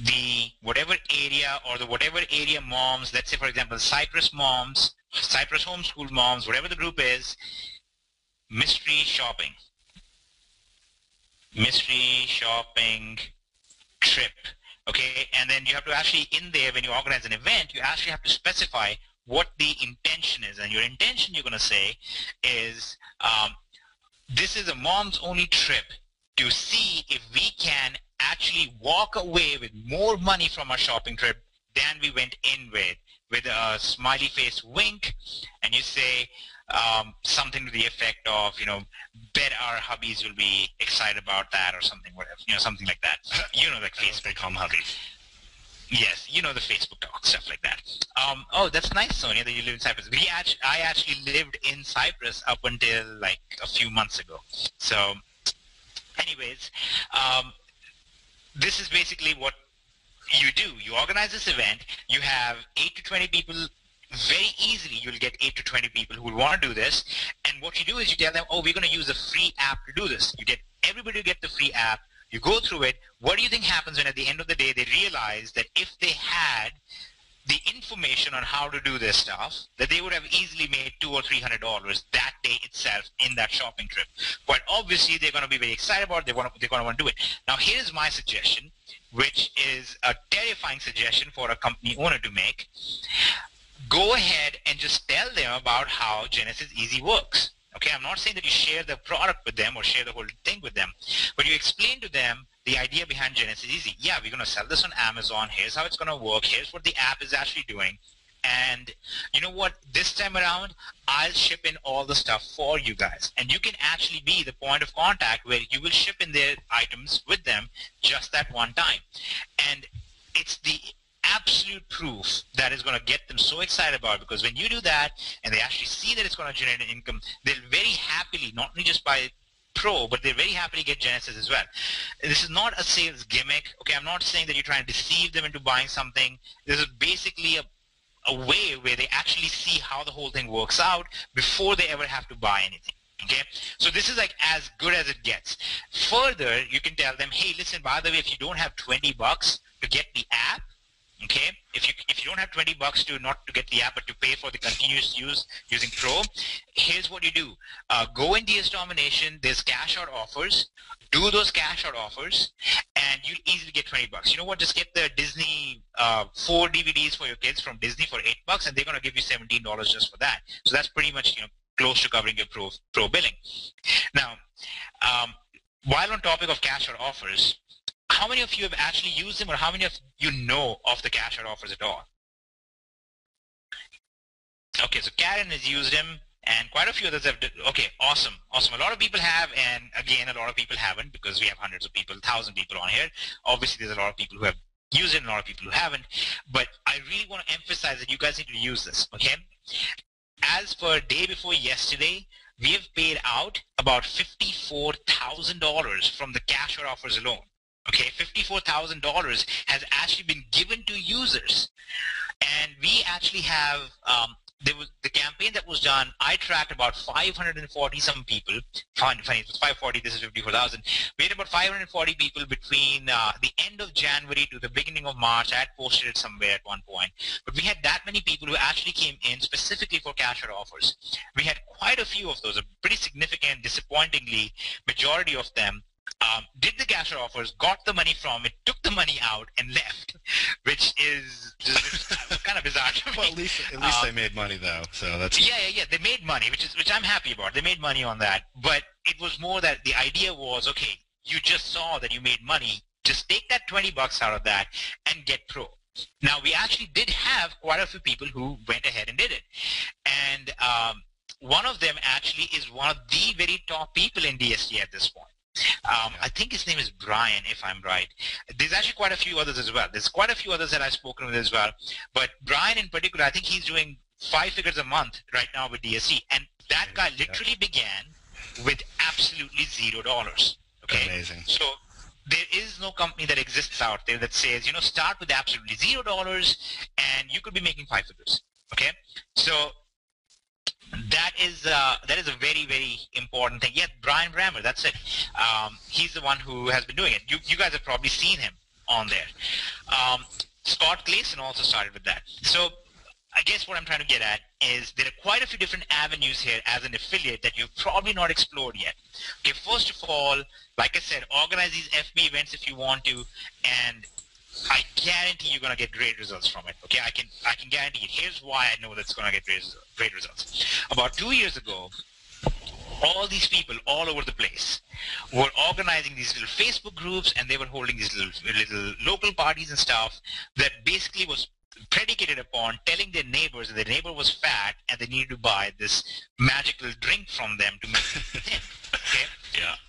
the whatever area or the whatever area moms, let's say for example Cyprus moms, Cyprus homeschool moms, whatever the group is, mystery shopping trip. Okay, and then you have to actually, in there, when you organize an event, you actually have to specify what the intention is, and your intention, you're going to say, is this is a mom's only trip to see if we can actually walk away with more money from our shopping trip than we went in with a smiley face wink, and you say something to the effect of, bet our hubbies will be excited about that, or something, whatever, something like that. Like Facebook. They call them hubbies. Yes, the Facebook talk, stuff like that. Oh, that's nice, Sonia, that you live in Cyprus. I actually lived in Cyprus up until like a few months ago. So, anyways, this is basically what you do. You organize this event. You have 8 to 20 people. Very easily, you'll get 8 to 20 people who will want to do this. And what you do is you tell them, oh, we're going to use a free app to do this. You get everybody to get the free app. You go through it. What do you think happens when at the end of the day they realize that if they had the information on how to do this stuff, that they would have easily made $200 or $300 that day itself in that shopping trip. But obviously, they're going to be very excited about it. They're going to want to do it. Now, here's my suggestion, which is a terrifying suggestion for a company owner to make. Go ahead and just tell them about how Genesis Easy works. Okay, I'm not saying that you share the product with them or share the whole thing with them, but you explain to them the idea behind Genesis Easy. Yeah, we're going to sell this on Amazon. Here's how it's going to work. Here's what the app is actually doing. And you know what? This time around, I'll ship in all the stuff for you guys. And you can actually be the point of contact where you will ship in their items with them just that one time. And it's the absolute proof that is going to get them so excited about it, because when you do that and they actually see that it's going to generate an income, they'll very happily not only just buy Pro, but they very happily get Genesis as well. This is not a sales gimmick. Okay, I'm not saying that you're trying to deceive them into buying something. This is basically a way where they actually see how the whole thing works out before they ever have to buy anything. Okay, so this is like as good as it gets. Further, you can tell them, hey, listen, by the way, if you don't have $20 to get the app, okay, if you don't have $20 to not to get the app but to pay for the continuous use using Pro, here's what you do. Go in DS Domination, there's cash out offers, do those cash out offers, and you'll easily get $20. You know what, just get the Disney 4 DVDs for your kids from Disney for $8, and they're going to give you $17 just for that. So that's pretty much, you know, close to covering your pro billing. Now, while on topic of cash out offers, how many of you have actually used them, or how many of you know of the cash out offers at all? Okay, so Karen has used them, and quite a few others have. Okay, awesome. A lot of people have, and again, a lot of people haven't, because we have hundreds of people, 1,000 people on here. Obviously, there's a lot of people who have used it and a lot of people who haven't, but I really want to emphasize that you guys need to use this, okay? As for day before yesterday, we have paid out about $54,000 from the cash out offers alone. Okay, $54,000 has actually been given to users, and we actually have the campaign that was done. I tracked about 540 some people. Funny, it was 540. This is 54,000. We had about 540 people between the end of January to the beginning of March. I had posted it somewhere at one point, but we had that many people who actually came in specifically for cash out offers. We had quite a few of those, a pretty significant, disappointingly, majority of them. Did the cash out offers, got the money from it, took the money out, and left, which is just kind of bizarre to me. Well, at least they made money though, so that's yeah. They made money, which I'm happy about. They made money on that, but it was more that the idea was, okay, you just saw that you made money, just take that $20 out of that and get Pro. Now, we actually did have quite a few people who went ahead and did it, and one of them actually is one of the very top people in DST at this point. I think his name is Brian, if I'm right. There's actually quite a few others as well. There's quite a few others that I've spoken with as well. But Brian in particular, I think he's doing 5 figures a month right now with DSC. And that guy literally began with absolutely $0. Okay? Amazing. So there is no company that exists out there that says, you know, start with absolutely $0 and you could be making 5 figures. Okay? So that is a very, very important thing. Yeah, Brian Brammer, that's it. He's the one who has been doing it. You guys have probably seen him on there. Scott Clayson also started with that. So I guess what I'm trying to get at is there are quite a few different avenues here as an affiliate that you've probably not explored yet. Okay, first of all, like I said, organize these FB events if you want to, and I guarantee you're going to get great results from it. Okay, I can guarantee it. Here's why I know that's going to get great results. About 2 years ago, all these people all over the place were organizing these little Facebook groups, and they were holding these little local parties and stuff that basically was predicated upon telling their neighbors that their neighbor was fat and they needed to buy this magical drink from them to make them thin. Okay?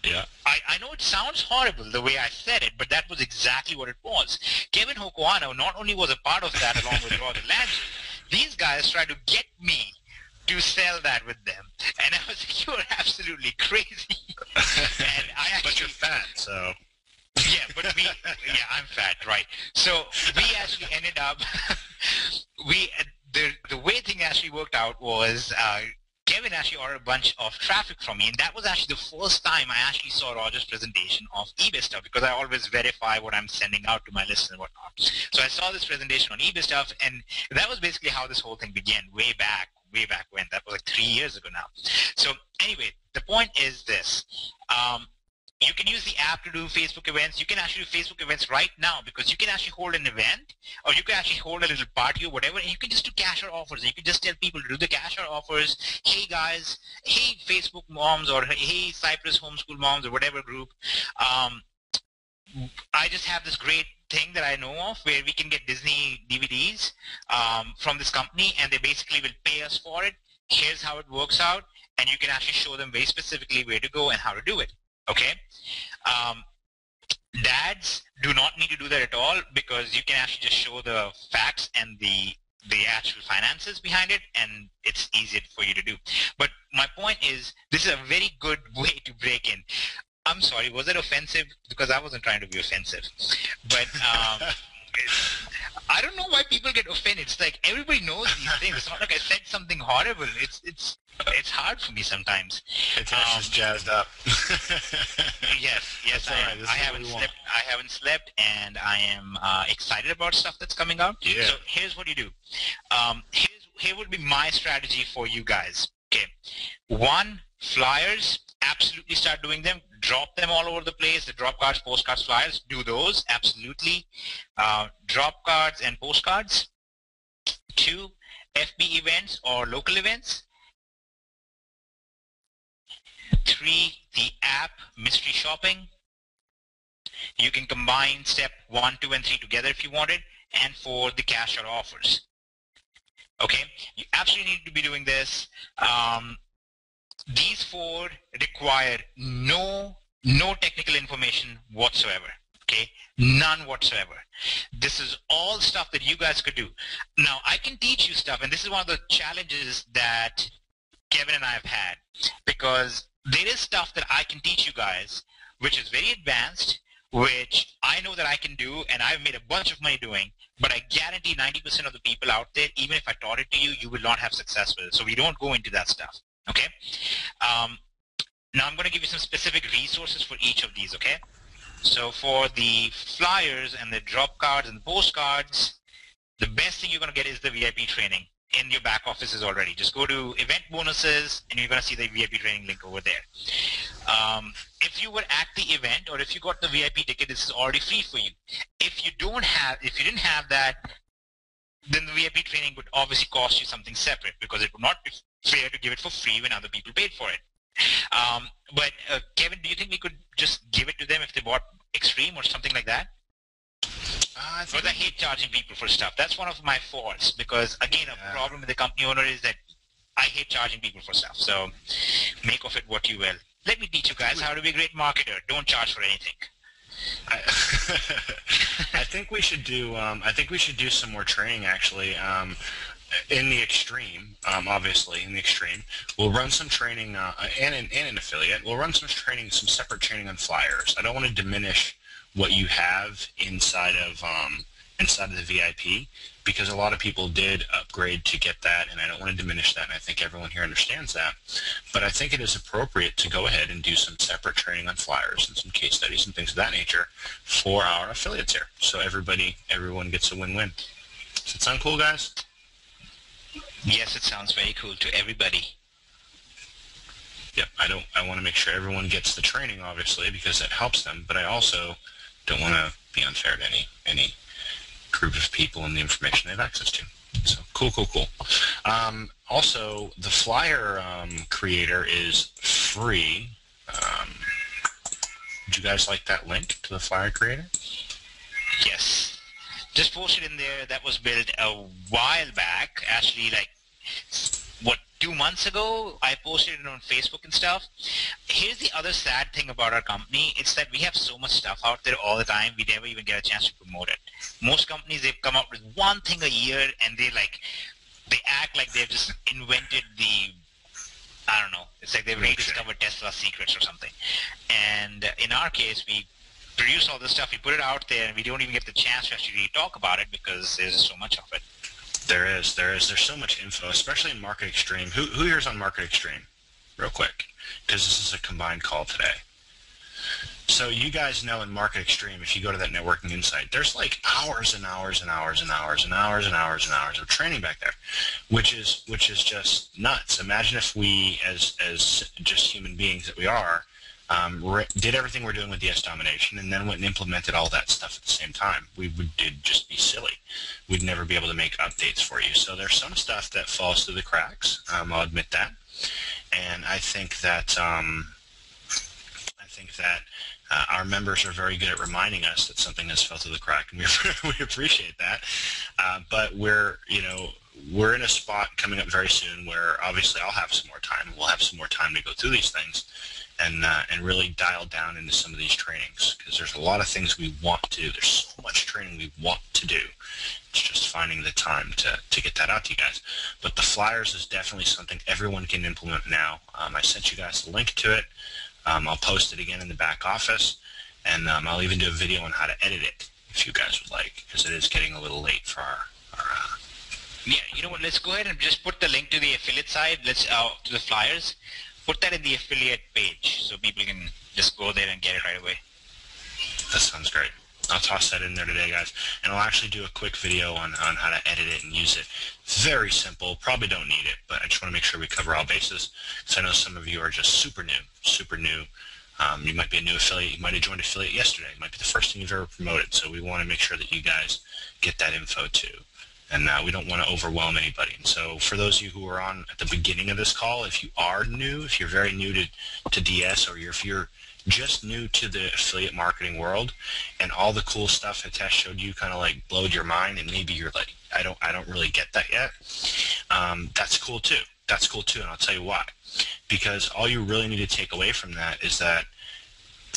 Yeah. I know it sounds horrible the way I said it, but that was exactly what it was. Kevin Hokoano not only was a part of that along with Roger Landry, these guys tried to get me to sell that with them. And I was like, you're absolutely crazy. And I actually, but you're fat, so... Yeah, I'm fat, right. So we actually ended up, the way thing actually worked out was Kevin actually ordered a bunch of traffic from me, and that was actually the first time I actually saw Roger's presentation of eBay stuff, because I always verify what I'm sending out to my list and whatnot. So I saw this presentation on eBay stuff, and that was basically how this whole thing began way back when. That was like 3 years ago now. So anyway, the point is this. You can use the app to do Facebook events. You can actually do Facebook events right now, because you can actually hold an event, or you can actually hold a little party or whatever, and you can just do cash out offers. You can just tell people to do the cash out offers. Hey guys, hey Facebook moms, or hey Cypress homeschool moms, or whatever group. I just have this great thing that I know of where we can get Disney DVDs from this company, and they basically will pay us for it. Here's how it works out, and you can actually show them very specifically where to go and how to do it. Okay, Dads do not need to do that at all, because you can actually just show the facts and the actual finances behind it, and it's easier for you to do. But my point is, this is a very good way to break in. I'm sorry, was it offensive? Because I wasn't trying to be offensive. But I don't know why people get offended. It's like everybody knows these things. It's not like I said something horrible. It's hard for me sometimes. It's just jazzed up. Yes, I am. Right. I haven't slept, and I am excited about stuff that's coming out. Yeah. So here's what you do. Here would be my strategy for you guys. Okay, one, flyers. Absolutely start doing them. Drop them all over the place. The drop cards, postcards, flyers. Do those absolutely. Drop cards and postcards. 2, FB events or local events. 3, the app mystery shopping. You can combine step 1, 2, and 3 together if you wanted. And 4, the cash out offers. Okay, you absolutely need to be doing this. These 4 require no technical information whatsoever. Okay, none whatsoever. This is all stuff that you guys could do. Now, I can teach you stuff, and this is one of the challenges that Kevin and I have had, because there is stuff that I can teach you guys, which is very advanced, which I know that I can do, and I've made a bunch of money doing, but I guarantee 90% of the people out there, even if I taught it to you, you will not have success with it. So we don't go into that stuff. Okay. Now I'm going to give you some specific resources for each of these. Okay. So for the flyers and the drop cards and the postcards, the best thing you're going to get is the VIP training in your back offices already. Just go to event bonuses and you're going to see the VIP training link over there. If you were at the event, or if you got the VIP ticket, this is already free for you. If you didn't have that, then the VIP training would obviously cost you something separate, because it would not be fair to give it for free when other people paid for it. But Kevin, do you think we could just give it to them if they bought Extreme or something like that? Because I hate charging people for stuff. That's one of my faults, because again, a problem with the company owner is that I hate charging people for stuff. So make of it what you will. Let me teach you guys how to be a great marketer. Don't charge for anything. I think we should do. I think we should do some more training. Actually, in the Extreme, obviously in the Extreme, we'll run some training, and an affiliate. We'll run some training, some separate training on flyers. I don't want to diminish what you have inside of the VIP, because a lot of people did upgrade to get that, and I don't want to diminish that, and I think everyone here understands that. But I think it is appropriate to go ahead and do some separate training on flyers and some case studies and things of that nature for our affiliates here, so everyone gets a win-win. Does it sound cool, guys? Yes, it sounds very cool to everybody. Yep, I want to make sure everyone gets the training, obviously, because that helps them, but I also don't want to be unfair to any group of people and the information they have access to. So cool. Also, the flyer creator is free. Would you guys like that link to the flyer creator? Yes. Just posted in there. That was built a while back. Actually, like, 2 months ago, I posted it on Facebook and stuff. Here's the other sad thing about our company. It's that we have so much stuff out there all the time, we never even get a chance to promote it. Most companies, they've come up with one thing a year, and they act like they've just invented I don't know, it's like they've rediscovered Tesla's secrets or something. And in our case, we produce all this stuff, we put it out there, and we don't even get the chance to actually talk about it because there's so much of it. There's so much info, especially in Market Extreme. Who here's on Market Extreme? Real quick, because this is a combined call today. So you guys know in Market Extreme, if you go to that networking insight, there's like hours and hours and hours and hours and hours and hours and hours of training back there, which is just nuts. Imagine if we, as just human beings that we are, did everything we're doing with DS Domination and then went and implemented all that stuff at the same time. We would just be silly. We'd never be able to make updates for you. So there's some stuff that falls through the cracks. I'll admit that. And I think that our members are very good at reminding us that something has fell through the crack, and we appreciate that. But we're in a spot coming up very soon where obviously I'll have some more time. We'll have some more time to go through these things. and really dial down into some of these trainings, because there's a lot of things we want to do. There's so much training we want to do. It's just finding the time to get that out to you guys. But the flyers is definitely something everyone can implement now. I sent you guys the link to it. I'll post it again in the back office, and I'll even do a video on how to edit it if you guys would like, because it is getting a little late for our yeah, you know what, let's go ahead and just put the link to the affiliate side, to the flyers. Put that in the affiliate page so people can just go there and get it right away. That sounds great. I'll toss that in there today, guys. And I'll actually do a quick video on how to edit it and use it. Very simple. Probably don't need it, but I just want to make sure we cover all bases, because I know some of you are just super new. You might be a new affiliate. You might have joined affiliate yesterday. It might be the first thing you've ever promoted. So we want to make sure that you guys get that info too. And we don't want to overwhelm anybody. And so for those of you who are on at the beginning of this call, if you are new, if you're very new to DS, or if you're just new to the affiliate marketing world, and all the cool stuff Hitesh showed you kind of like blowed your mind, and maybe you're like, I don't really get that yet, that's cool too. That's cool too, and I'll tell you why. Because all you really need to take away from that is that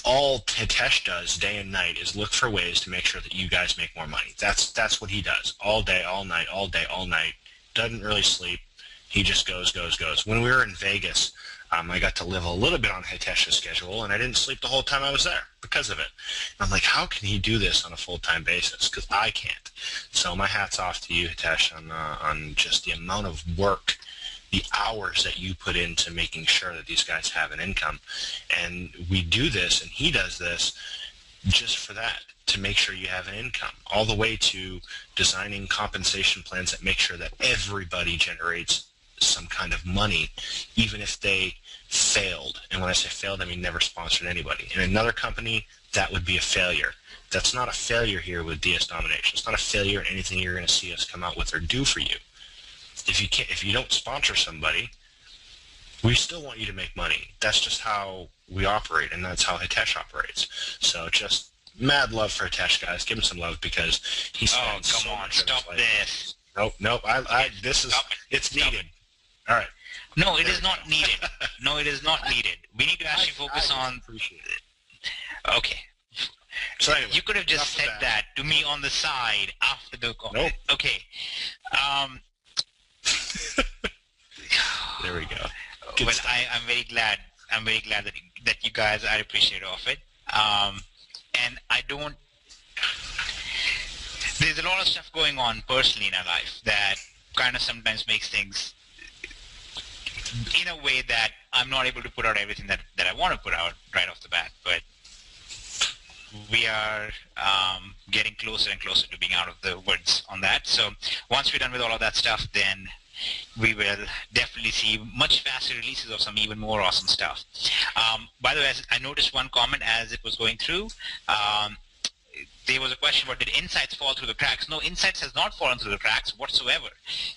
all Hitesh does day and night is look for ways to make sure that you guys make more money. That's what he does all day, all night, all day, all night. Doesn't really sleep. He just goes. When we were in Vegas, I got to live a little bit on Hitesh's schedule, and I didn't sleep the whole time I was there because of it. And I'm like, how can he do this on a full-time basis? Because I can't. So my hat's off to you, Hitesh, on just the amount of work, the hours that you put into making sure that these guys have an income. And we do this, and he does this just for that, to make sure you have an income, all the way to designing compensation plans that make sure that everybody generates some kind of money, even if they failed. And when I say failed, I mean never sponsored anybody. In another company, that would be a failure. That's not a failure here with DS Domination. It's not a failure in anything you're going to see us come out with or do for you. If you don't sponsor somebody, we still want you to make money. That's just how we operate, and that's how Hitesh operates. So just mad love for Hitesh, guys. Give him some love, because he spends so much of his life. Stop this. Nope. It's needed. All right. No, it is not needed. No, it is not needed. We need to actually focus on. Appreciate it. Okay. So anyway, you could have just said that to me on the side after the call. Nope. Okay. There we go. Well, I'm very glad. I'm very glad that you guys are appreciative of it. And I don't. There's a lot of stuff going on personally in our life that kind of sometimes makes things in a way that I'm not able to put out everything that I want to put out right off the bat. But we are getting closer and closer to being out of the woods on that. So once we're done with all of that stuff, then we will definitely see much faster releases of some even more awesome stuff. By the way, I noticed one comment as it was going through. There was a question about, did Insights fall through the cracks? No, Insights has not fallen through the cracks whatsoever.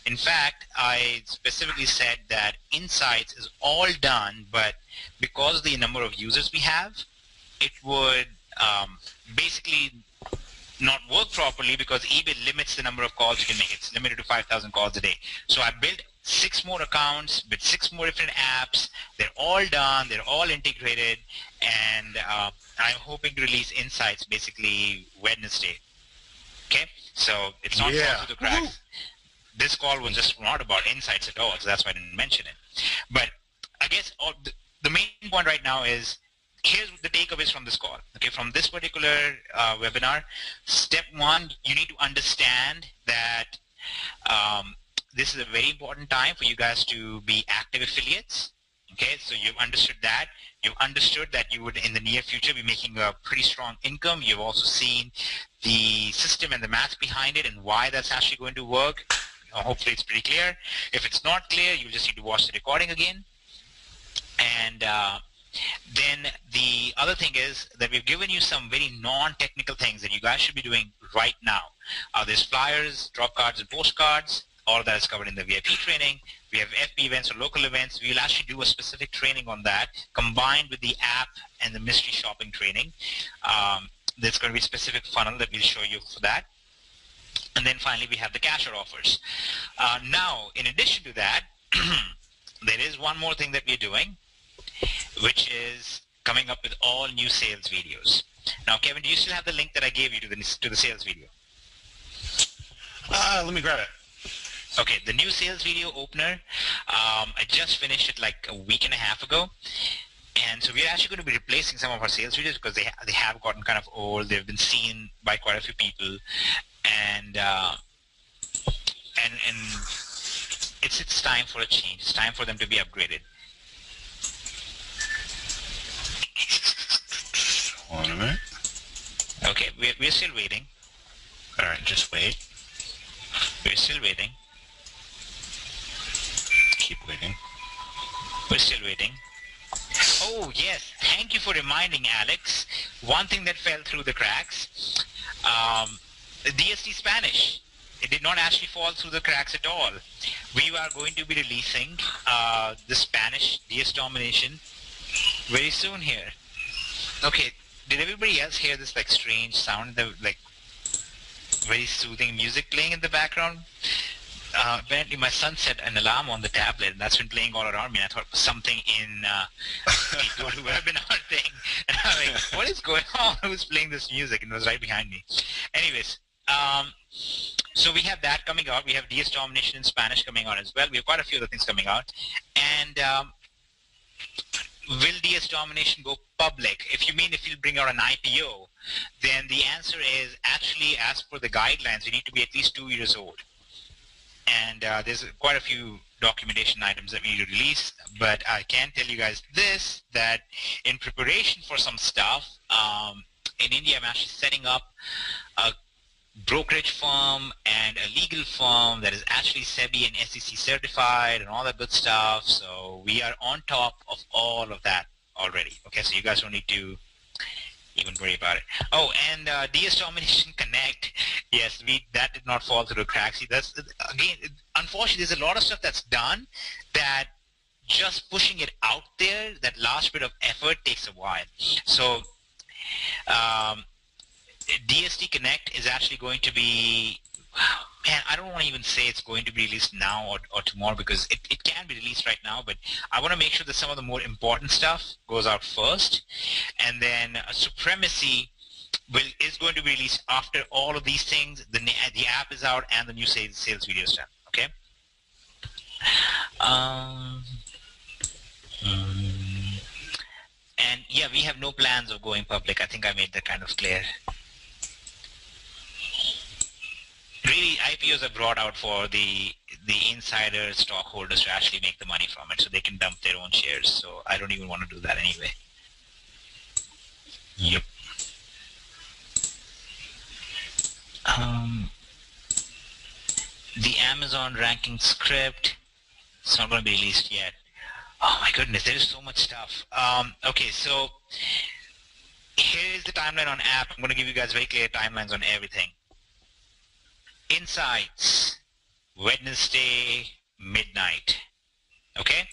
In fact, I specifically said that Insights is all done, but because of the number of users we have, it would basically not work properly, because eBay limits the number of calls you can make. It's limited to 5,000 calls a day. So I built 6 more accounts with 6 more different apps. They're all done. They're all integrated. And I'm hoping to release Insights basically Wednesday. Okay? So it's not falling through the cracks. Woo-hoo. This call was just not about Insights at all, so that's why I didn't mention it. But I guess the main point right now is, here's the takeaways from this call. Okay, from this particular webinar, step 1, you need to understand that this is a very important time for you guys to be active affiliates. Okay, so you've understood that. You've understood that you would, in the near future, be making a pretty strong income. You've also seen the system and the math behind it and why that's actually going to work. Hopefully it's pretty clear. If it's not clear, you just need to watch the recording again. And then the other thing is that we've given you some very non-technical things that you guys should be doing right now. There's flyers, drop cards, and postcards. All of that is covered in the VIP training. We have FB events or local events. We'll actually do a specific training on that, combined with the app and the mystery shopping training. There's going to be a specific funnel that we'll show you for that. And then finally, we have the cashier offers. Now, in addition to that, there is one more thing that we're doing. which is coming up with all new sales videos. Now, Kevin, do you still have the link that I gave you to the sales video? Let me grab it. Okay, the new sales video opener, I just finished it like a week and a half ago. And so we're actually going to be replacing some of our sales videos because they have gotten kind of old. They've been seen by quite a few people. And it's time for a change. It's time for them to be upgraded. Hold on a minute. Okay, we're still waiting. All right, just wait. We're still waiting. Keep waiting. We're still waiting. Oh, yes. Thank you for reminding, Alex. One thing that fell through the cracks, DST Spanish. It did not actually fall through the cracks at all. We are going to be releasing the Spanish DS Domination very soon here. Okay, did everybody else hear this like strange sound, the like very soothing music playing in the background? Apparently my son set an alarm on the tablet, and that's been playing all around me. I thought it was something in the GoToWebinar thing. And I'm like, what is going on? Who's playing this music? And it was right behind me. Anyways, so we have that coming out. We have DS Domination in Spanish coming out as well. We have quite a few other things coming out. And will DS Domination go public? If you bring out an IPO, then the answer is actually, as per the guidelines, we need to be at least 2 years old. And there's quite a few documentation items that we need to release, but I can tell you guys this, that in preparation for some stuff, in India I'm actually setting up a brokerage firm and a legal firm that is actually SEBI and SEC certified and all that good stuff. So we are on top of all of that already. Okay, so you guys don't need to even worry about it. Oh, and DS Domination Connect. Yes, that did not fall through the cracks. See, that's again, unfortunately, there's a lot of stuff that's done that just pushing it out there, that last bit of effort takes a while. So DST Connect is actually going to be, man, I don't want to even say it's going to be released now or tomorrow, because it can be released right now, but I want to make sure that some of the more important stuff goes out first, and then Supremacy is going to be released after all of these things. The app is out and the new sales video stuff. Okay. And yeah, we have no plans of going public. I think I made that kind of clear. Really, IPOs are brought out for the insider stockholders to actually make the money from it, so they can dump their own shares. So I don't even want to do that anyway. Yep. The Amazon ranking script, it's not going to be released yet. Oh my goodness, there is so much stuff. Okay, so here's the timeline on app. I'm going to give you guys very clear timelines on everything. Insights, Wednesday, midnight. Okay?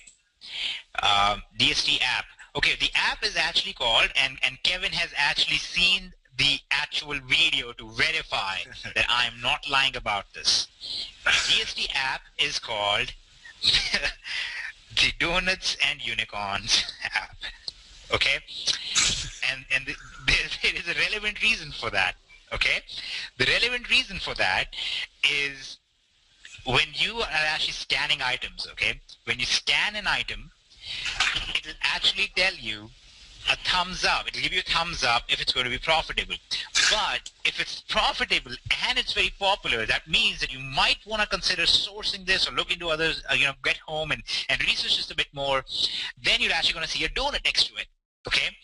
DST app. Okay, the app is actually called, and Kevin has actually seen the actual video to verify that I'm not lying about this. DST app is called the Donuts and Unicorns app. Okay? And there is a relevant reason for that. Okay? The relevant reason for that is when you are actually scanning items, okay? When you scan an item, it will actually tell you a thumbs up. It will give you a thumbs up if it's going to be profitable. But if it's profitable and it's very popular, that means that you might want to consider sourcing this or look into others, get home and research just a bit more. Then you're actually going to see a donut next to it, okay?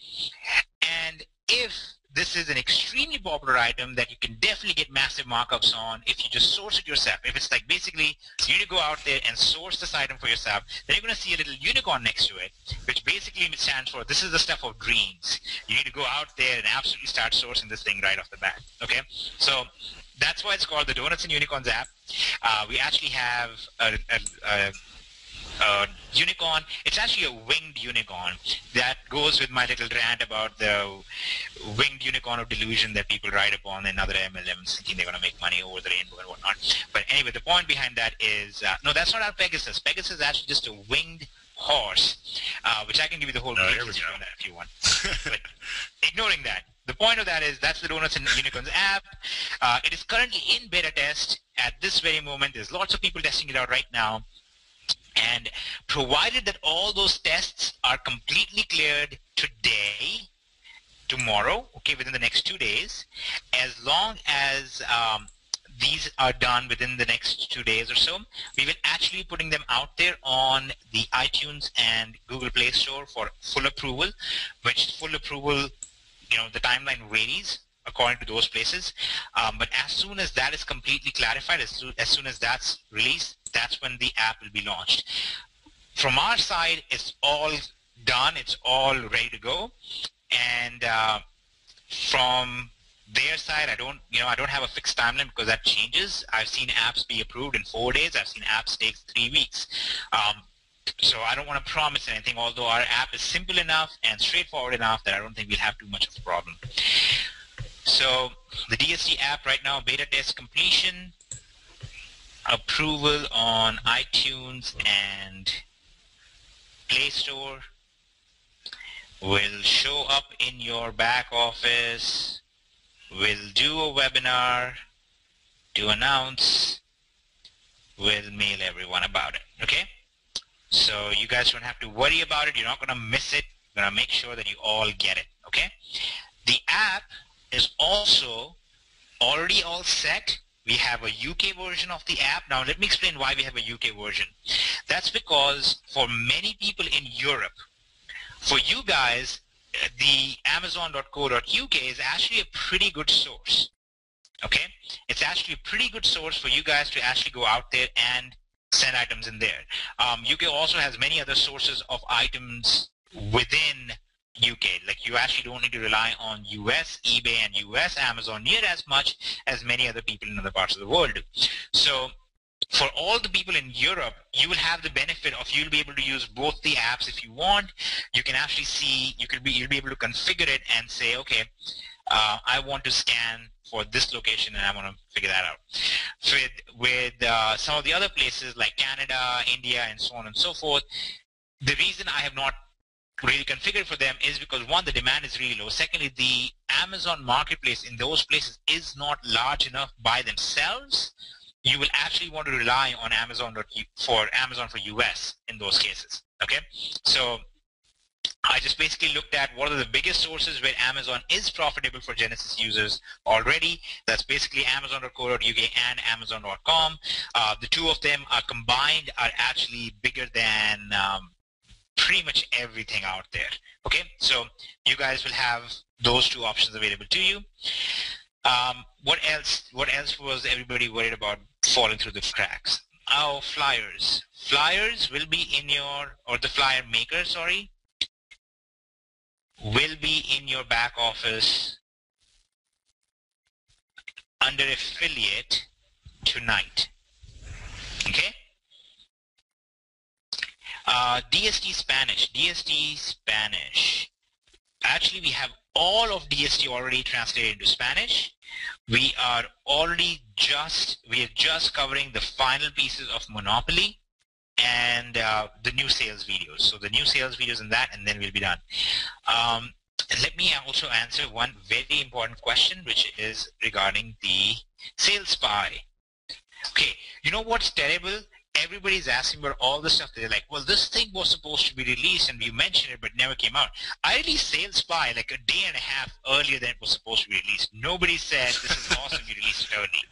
And if this is an extremely popular item that you can definitely get massive markups on if you just source it yourself. If it's like basically you need to go out there and source this item for yourself, then you're going to see a little unicorn next to it, which basically stands for this is the stuff of dreams. You need to go out there and absolutely start sourcing this thing right off the bat. Okay, so that's why it's called the Donuts and Unicorns app. We actually have a unicorn. It's actually a winged unicorn. That goes with my little rant about the winged unicorn of delusion that people ride upon in other MLMs thinking they're going to make money over the rainbow and whatnot. But anyway, the point behind that is, no, that's not our Pegasus. Pegasus is actually just a winged horse, which I can give you the whole brief if you want. But ignoring that, the point of that is that's the Donuts and Unicorns app. It is currently in beta test at this very moment. There's lots of people testing it out right now. And provided that all those tests are completely cleared today, tomorrow, okay, within the next 2 days, as long as these are done within the next 2 days or so, we will actually be putting them out there on the iTunes and Google Play Store for full approval, which full approval, the timeline varies according to those places. But as soon as that is completely clarified, as soon as that's released, that's when the app will be launched. From our side, it's all done. It's all ready to go. And from their side, I don't have a fixed timeline because that changes. I've seen apps be approved in 4 days. I've seen apps take 3 weeks. So I don't want to promise anything, although our app is simple enough and straightforward enough that I don't think we'll have too much of a problem. So the DST app right now, beta test completion, approval on iTunes and Play Store, will show up in your back office. We'll do a webinar to announce. We'll mail everyone about it, okay? So you guys don't have to worry about it. You're not going to miss it. You're going to make sure that you all get it, okay? The app is also already all set. We have a UK version of the app. Now let me explain why we have a UK version. That's because for many people in Europe, for you guys, the Amazon.co.uk is actually a pretty good source, okay? It's actually a pretty good source for you guys to actually go out there and send items in there. UK also has many other sources of items within UK. Like you actually don't need to rely on US, eBay and US Amazon near as much as many other people in other parts of the world do. So for all the people in Europe, you will have the benefit of you'll be able to use both the apps if you want. You can actually see, you'll be able to configure it and say, okay, I want to scan for this location and I want to figure that out. With some of the other places like Canada, India, and so on and so forth, the reason I have not really configured for them is because one, the demand is really low. Secondly, the Amazon marketplace in those places is not large enough by themselves. You will actually want to rely on Amazon for US in those cases, okay? So I just basically looked at what are the biggest sources where Amazon is profitable for Genesis users already. That's basically Amazon.co.uk and Amazon.com. The two of them are combined are actually bigger than pretty much everything out there, okay? So you guys will have those two options available to you. What else was everybody worried about falling through the cracks? Oh, flyers. Flyers will be in your, or the flyer maker, sorry, will be in your back office under affiliate tonight, okay? DST Spanish. Actually, we have all of DST already translated into Spanish. We are just covering the final pieces of Monopoly and the new sales videos. So the new sales videos and that, and then we'll be done. Let me also answer one very important question, which is regarding the sales spy. Okay, you know what's terrible? Everybody's asking about all the stuff. They're like, well, this thing was supposed to be released and we mentioned it, but never came out. I released Sales Spy like a day and a half earlier than it was supposed to be released. Nobody said, this is awesome, you released it early.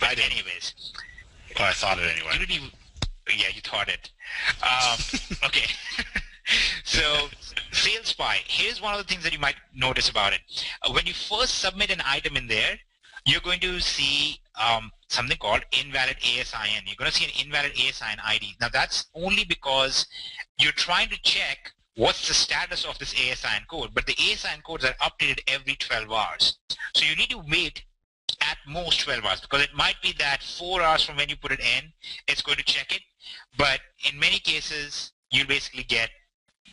But anyways. Well, I thought it anyway. Yeah, you thought it. Okay. So, Sales Spy. Here's one of the things that you might notice about it. When you first submit an item in there, you're going to see something called invalid ASIN. You're going to see an invalid ASIN ID. Now, that's only because you're trying to check what's the status of this ASIN code. But the ASIN codes are updated every 12 hours. So you need to wait at most 12 hours because it might be that 4 hours from when you put it in, it's going to check it. But in many cases, you'll basically get,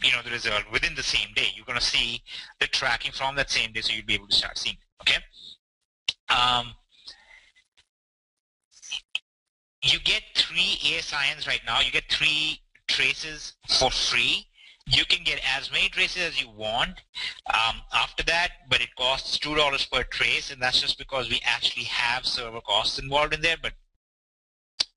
the result within the same day. You're going to see the tracking from that same day, so you'll be able to start seeing it, okay? You get 3 ASINs right now. You get 3 traces for free. You can get as many traces as you want after that, but it costs $2 per trace, and that's just because we actually have server costs involved in there, but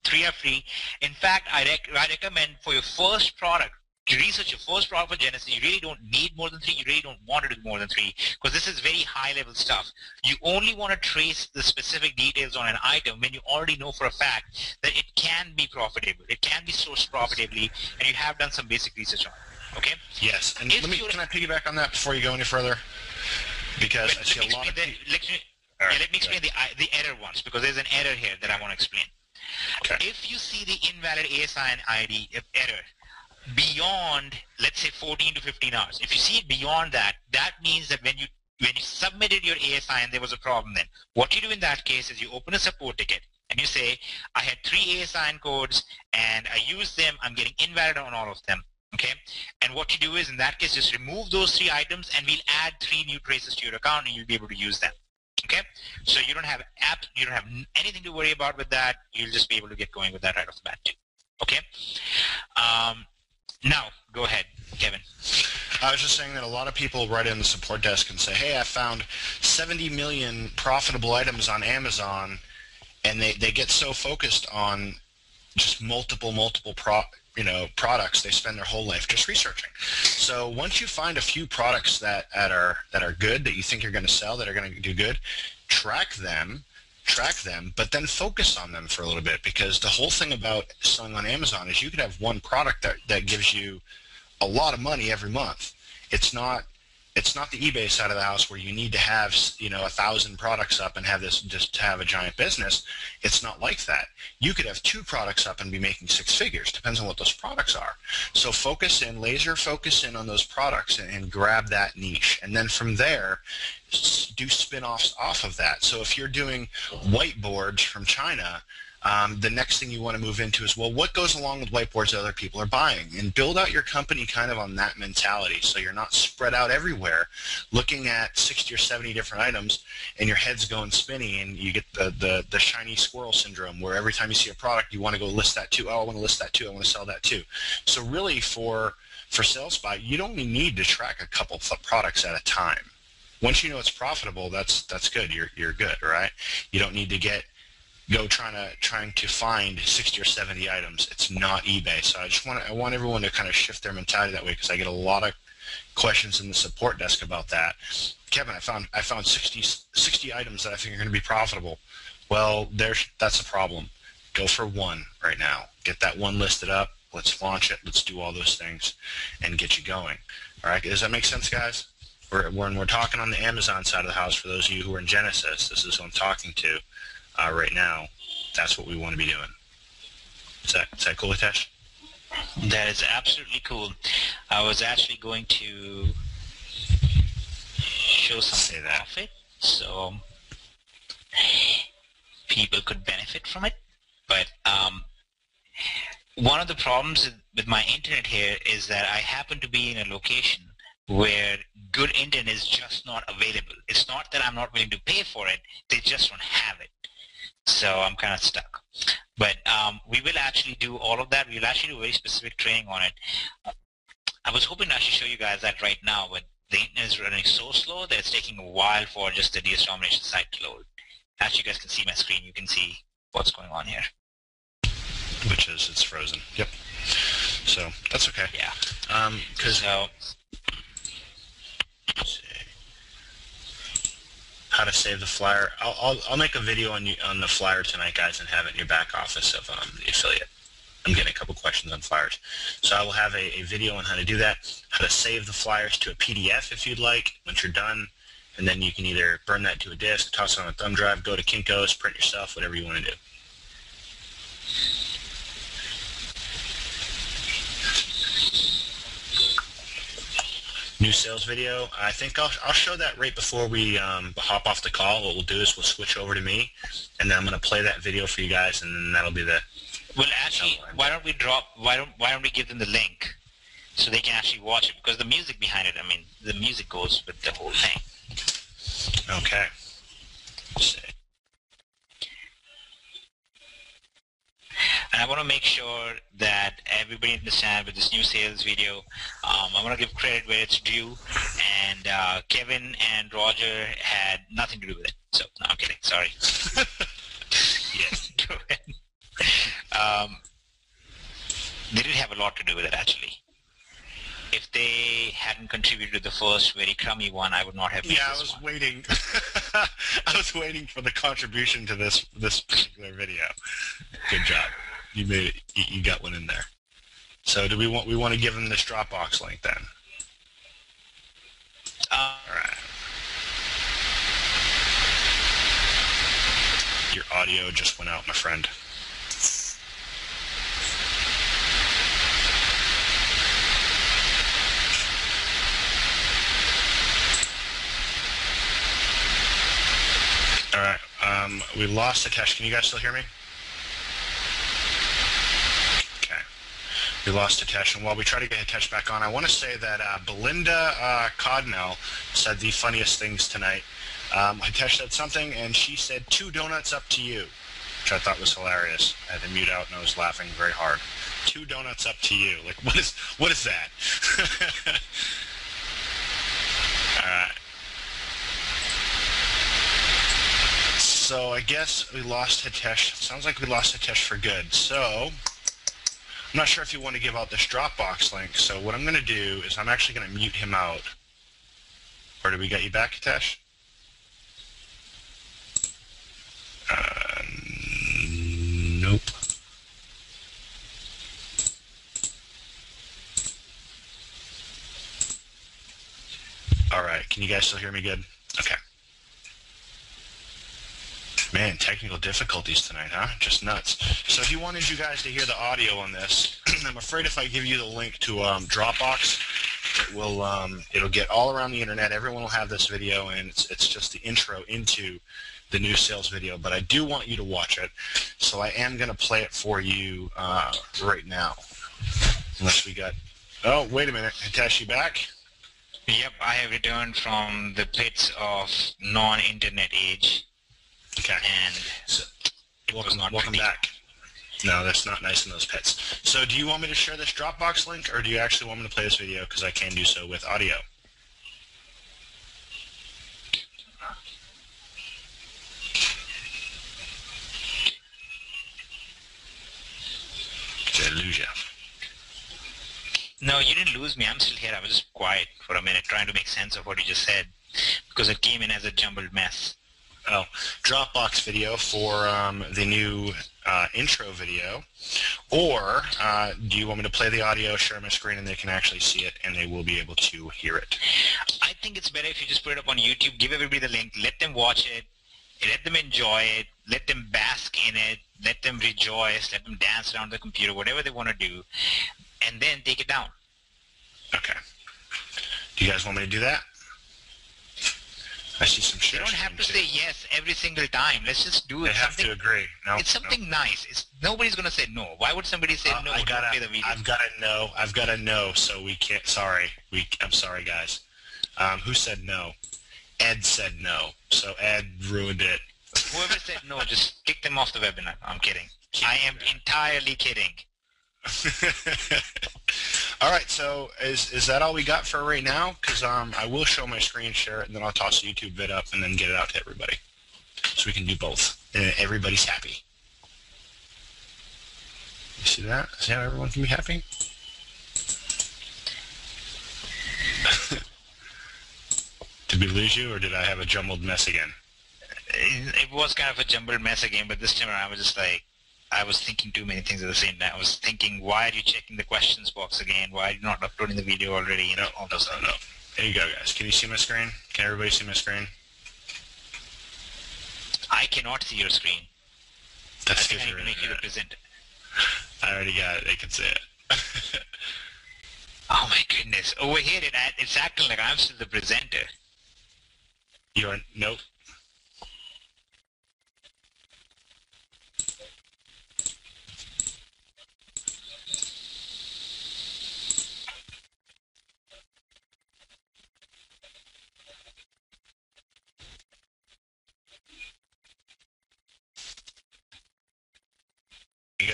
3 are free. In fact, I recommend for your first product, to research your first product for Genesis, you really don't need more than 3. You really don't want to do more than 3 because this is very high-level stuff. You only want to trace the specific details on an item when you already know for a fact that it can be profitable. It can be sourced profitably, and you have done some basic research on it. Okay? Yes. And can I piggyback on that before you go any further? Because I see a lot of people. Let me explain the error ones, because there's an error here that I want to explain. Okay. If you see the invalid ASIN ID error beyond, let's say, 14 to 15 hours, if you see it beyond that, that means that when you submitted your ASIN, there was a problem then. What you do in that case is you open a support ticket and you say, I had 3 ASIN codes and I used them, I'm getting invalid on all of them. Okay, and what you do is in that case just remove those 3 items and we'll add 3 new traces to your account and you'll be able to use them. Okay, so you don't have anything to worry about with that. You'll just be able to get going with that right off the bat too. Okay, now go ahead, Kevin. I was just saying that a lot of people write in the support desk and say, hey, I found 70 million profitable items on Amazon, and they get so focused on just multiple products, they spend their whole life just researching. So once you find a few products that are good, that you think you're going to sell, that are going to do good, track them, but then focus on them for a little bit, because the whole thing about selling on Amazon is you could have one product that gives you a lot of money every month. It's not the eBay side of the house where you need to have 1,000 products up and have this just have a giant business. It's not like that. You could have 2 products up and be making 6 figures. Depends on what those products are. So laser focus in on those products and grab that niche, and then from there do spin-offs off of that. So if you're doing whiteboards from China, the next thing you want to move into is, well, what goes along with whiteboards that other people are buying? And build out your company kind of on that mentality, so you're not spread out everywhere looking at 60 or 70 different items and your head's going spinny and you get the shiny squirrel syndrome, where every time you see a product you want to go list that too. Oh, I want to list that too. I want to sell that too. So really for SalesSpot, you'd only need to track a couple of products at a time. Once you know it's profitable, that's good. You're good, right? You don't need to go trying to find 60 or 70 items. It's not eBay. So I want everyone to kind of shift their mentality that way, because I get a lot of questions in the support desk about that. Kevin, I found 60 items that I think are going to be profitable. Well, that's a problem. Go for 1 right now. Get that 1 listed up. Let's launch it. Let's do all those things and get you going. All right. Does that make sense, guys? When we're talking on the Amazon side of the house, for those of you who are in Genesis, this is who I'm talking to. Right now, that's what we want to be doing. Is that cool, Hitesh? That is absolutely cool. I was actually going to show something of it so people could benefit from it. But one of the problems with my internet here is that I happen to be in a location where good internet is just not available. It's not that I'm not willing to pay for it, they just don't have it. So I'm kind of stuck. But we will actually do all of that. We'll actually do very specific training on it. I was hoping to actually show you guys that right now, but the internet is running so slow that it's taking a while for just the DS Domination site to load. Actually, you guys can see my screen. You can see what's going on here. Which is, it's frozen. Yep. So that's okay. Yeah. How to save the flyer. I'll make a video on the flyer tonight, guys, and have it in your back office of the affiliate. I'm getting a couple questions on flyers. So I will have a video on how to do that, how to save the flyers to a PDF if you'd like once you're done, and then you can either burn that to a disk, toss it on a thumb drive, go to Kinko's, print yourself, whatever you want to do. New sales video. I think I'll show that right before we hop off the call. What we'll do is we'll switch over to me, and then I'm going to play that video for you guys, and then that'll be the. Well, actually, why don't we give them the link so they can actually watch it, because the music behind it, I mean, the music goes with the whole thing. Okay. Let's see. And I want to make sure that everybody understands with this new sales video, I want to give credit where it's due, and Kevin and Roger had nothing to do with it. So, no, I'm kidding. Sorry. Yes. Go ahead. They did have a lot to do with it, actually. If they hadn't contributed to the first very crummy one, I would not have made this one. Waiting. I was waiting for the contribution to this particular video. Good job. You made it. You got one in there. So do we want to give them this Dropbox link then? All right. Your audio just went out, my friend. All right. We lost Hitesh. Can you guys still hear me? Okay. We lost Hitesh. And while we try to get Hitesh back on, I want to say that Belinda Codnell said the funniest things tonight. Hitesh said something, and she said, 2 donuts up to you, which I thought was hilarious. I had to mute out, and I was laughing very hard. 2 donuts up to you. Like, what is that? All right. So I guess we lost Hitesh. Sounds like we lost Hitesh for good. So I'm not sure if you want to give out this Dropbox link. So what I'm going to do is I'm actually going to mute him out. Or did we get you back, Hitesh? Nope. All right. Can you guys still hear me good? Okay. Man, technical difficulties tonight, huh? Just nuts. So he wanted you guys to hear the audio on this. I'm afraid if I give you the link to Dropbox, it'll get all around the internet. Everyone will have this video, and it's just the intro into the new sales video. But I do want you to watch it, so I am going to play it for you right now. Unless we got... Oh, wait a minute. Hitesh, you back? Yep, I have returned from the pits of non-internet age. Okay. And so, welcome back. No, that's not nice in those pits. So do you want me to share this Dropbox link, or do you actually want me to play this video? Because I can do so with audio. Did I lose you? No, you didn't lose me. I'm still here. I was just quiet for a minute trying to make sense of what you just said, because it came in as a jumbled mess. Oh, Dropbox video for the new intro video, or do you want me to play the audio, share my screen, and they can actually see it, and they will be able to hear it? I think it's better if you just put it up on YouTube, give everybody the link, let them watch it, let them enjoy it, let them bask in it, let them rejoice, let them dance around the computer, whatever they want to do, and then take it down. Okay. Do you guys want me to do that? I see some shit. You don't have to say yes every single time. Let's just do it. They have to agree. No, it's something nice. Nobody's going to say no. Why would somebody say no? I've got to know, so we can't. Sorry. I'm sorry, guys. Who said no? Ed said no. So Ed ruined it. Whoever said no, just kick them off the webinar. I'm kidding. I am entirely kidding. All right, so is that all we got for right now? Because I will show my screen, share it, and then I'll toss the YouTube vid up and then get it out to everybody. So we can do both. And everybody's happy. You see that? See how everyone can be happy? Did we lose you, or did I have a jumbled mess again? It was kind of a jumbled mess again, but this time around I was just like, I was thinking too many things at the same time. I was thinking, why are you checking the questions box again? Why are you not uploading the video already? You know, all those things. No. There you go, guys. Can you see my screen? Can everybody see my screen? I cannot see your screen. That's I think I need to make you the presenter. I already got it. They can see it. Oh my goodness. Over here, it's acting like I'm still the presenter. You're nope.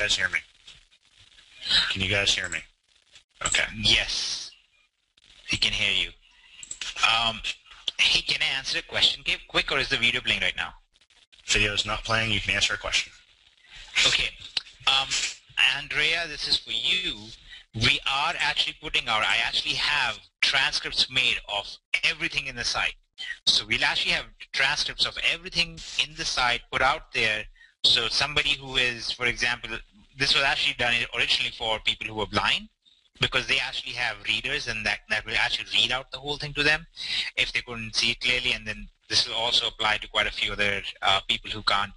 guys hear me? Can you guys hear me? Okay. Yes, he can hear you. Hey, can I answer a question, quick, or is the video playing right now? Video is not playing. You can answer a question. Okay. Andrea, this is for you. We are actually putting out, I actually have transcripts made of everything in the site. So we'll actually have transcripts of everything in the site put out there. So somebody who is, for example, this was actually done originally for people who are blind, because they actually have readers, and that will actually read out the whole thing to them if they couldn't see it clearly. And then this will also apply to quite a few other people who can't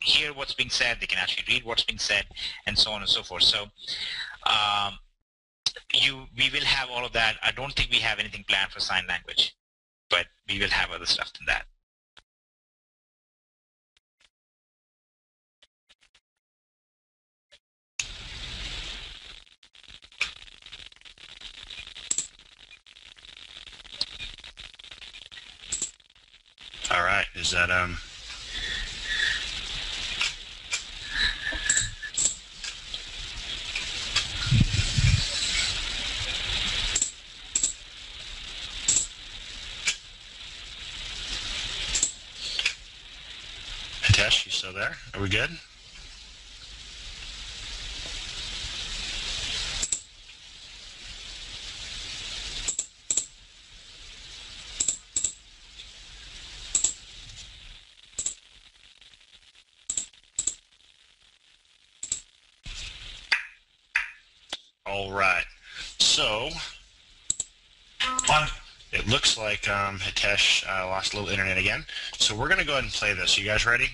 hear what's being said. They can actually read what's being said, and so on and so forth. So we will have all of that. I don't think we have anything planned for sign language, but we will have other stuff than that. All right. Is that Hitesh, you still there? Are we good? All right. So, it looks like Hitesh lost a little internet again. So we're going to go ahead and play this. You guys ready?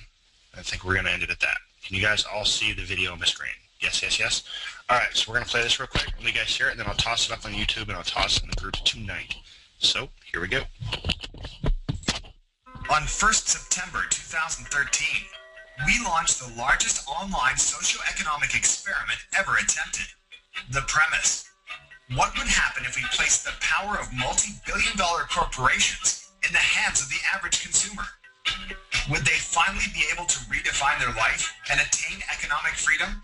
I think we're going to end it at that. Can you guys all see the video on the screen? Yes, yes, yes. All right, so we're going to play this real quick. Let me guys hear it, and then I'll toss it up on YouTube, and I'll toss it in the group tonight. So, here we go. On 1st September 2013, we launched the largest online socio-economic experiment ever attempted. The premise: what would happen if we placed the power of multi-billion-dollar corporations in the hands of the average consumer? Would they finally be able to redefine their life and attain economic freedom?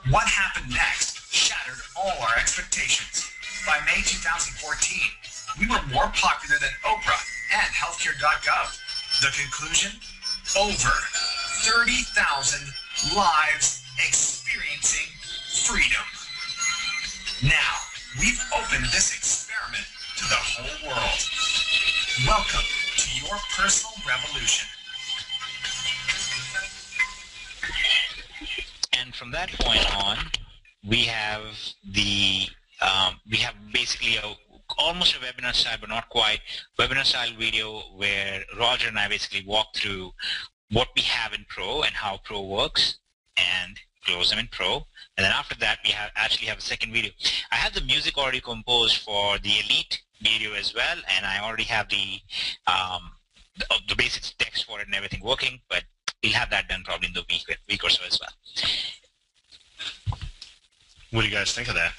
What happened next shattered all our expectations. By May 2014, we were more popular than Oprah and healthcare.gov. The conclusion? Over 30,000 lives experiencing freedom. Now, we've opened this experiment to the whole world. Welcome to your personal revolution. And from that point on, we have basically almost a webinar style, but not quite, webinar style video where Roger and I basically walk through what we have in Pro and how Pro works, and close them in Pro. And then after that, we actually have a second video. I have the music already composed for the Elite video as well, and I already have the basic text for it and everything working, but we'll have that done probably in the week or so as well. What do you guys think of that?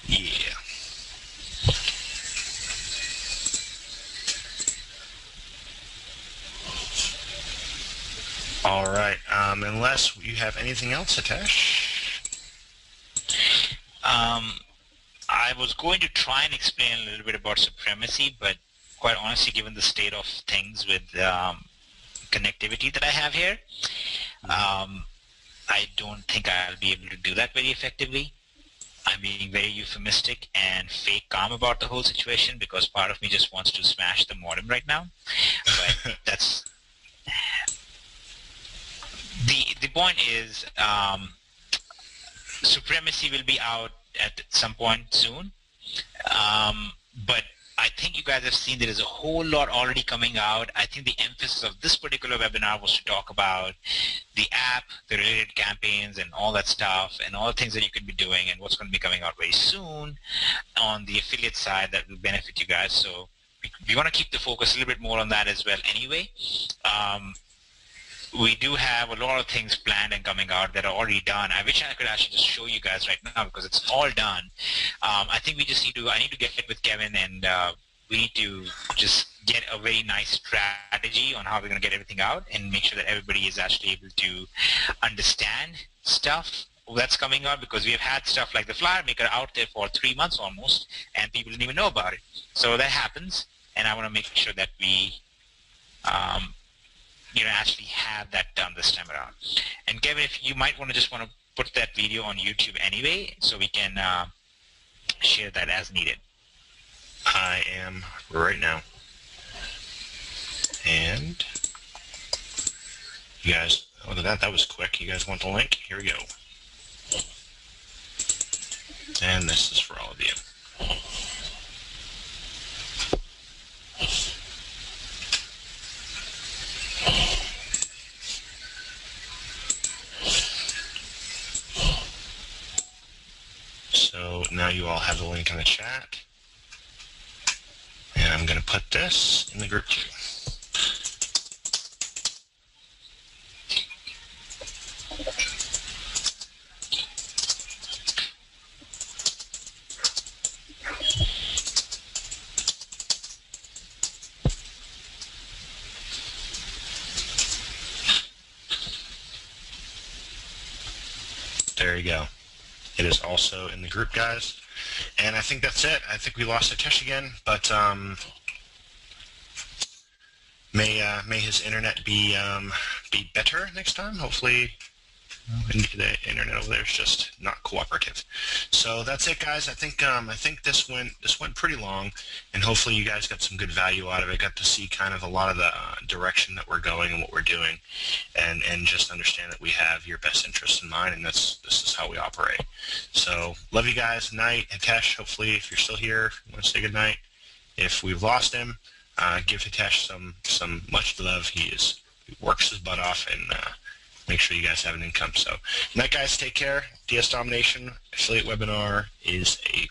Yeah. All right. Unless you have anything else, Hitesh? I was going to try and explain a little bit about supremacy, but quite honestly, given the state of things with connectivity that I have here, I don't think I'll be able to do that very effectively. I'm being very euphemistic and fake calm about the whole situation because part of me just wants to smash the modem right now. But that's the point is, supremacy will be out at some point soon, but I think you guys have seen there is a whole lot already coming out. I think the emphasis of this particular webinar was to talk about the app, the related campaigns, and all that stuff, and all the things that you could be doing, and what's going to be coming out very soon on the affiliate side that will benefit you guys. So we want to keep the focus a little bit more on that as well anyway. We do have a lot of things planned and coming out that are already done. I wish I could actually just show you guys right now because it's all done. I think we just I need to get with Kevin, and we need to just get a very nice strategy on how we're going to get everything out and make sure that everybody is actually able to understand stuff that's coming out, because we have had stuff like the flyer maker out there for 3 months almost and people didn't even know about it. So that happens, and I want to make sure that we actually have that done this time around. And Kevin, if you might want to put that video on YouTube anyway, so we can share that as needed. I am right now. And you guys, look at that. That was quick. You guys want the link? Here we go. And this is for all of you. So now you all have the link in the chat. And I'm going to put this in the group too. There you go. It is also in the group, guys. And I think that's it. I think we lost Hitesh again, but may his internet be better next time. Hopefully, the internet over there is just not cooperative. So that's it, guys. I think this went pretty long, and hopefully you guys got some good value out of it. Got to see kind of a lot of the direction that we're going and what we're doing, and just understand that we have your best interests in mind, and this is how we operate. So love you guys. Night, Hitesh. Hopefully, if you're still here, you want to say good night. If we've lost him, give Hitesh some much love. He works his butt off, and make sure you guys have an income. So, night, guys. Take care. DS Domination affiliate webinar is a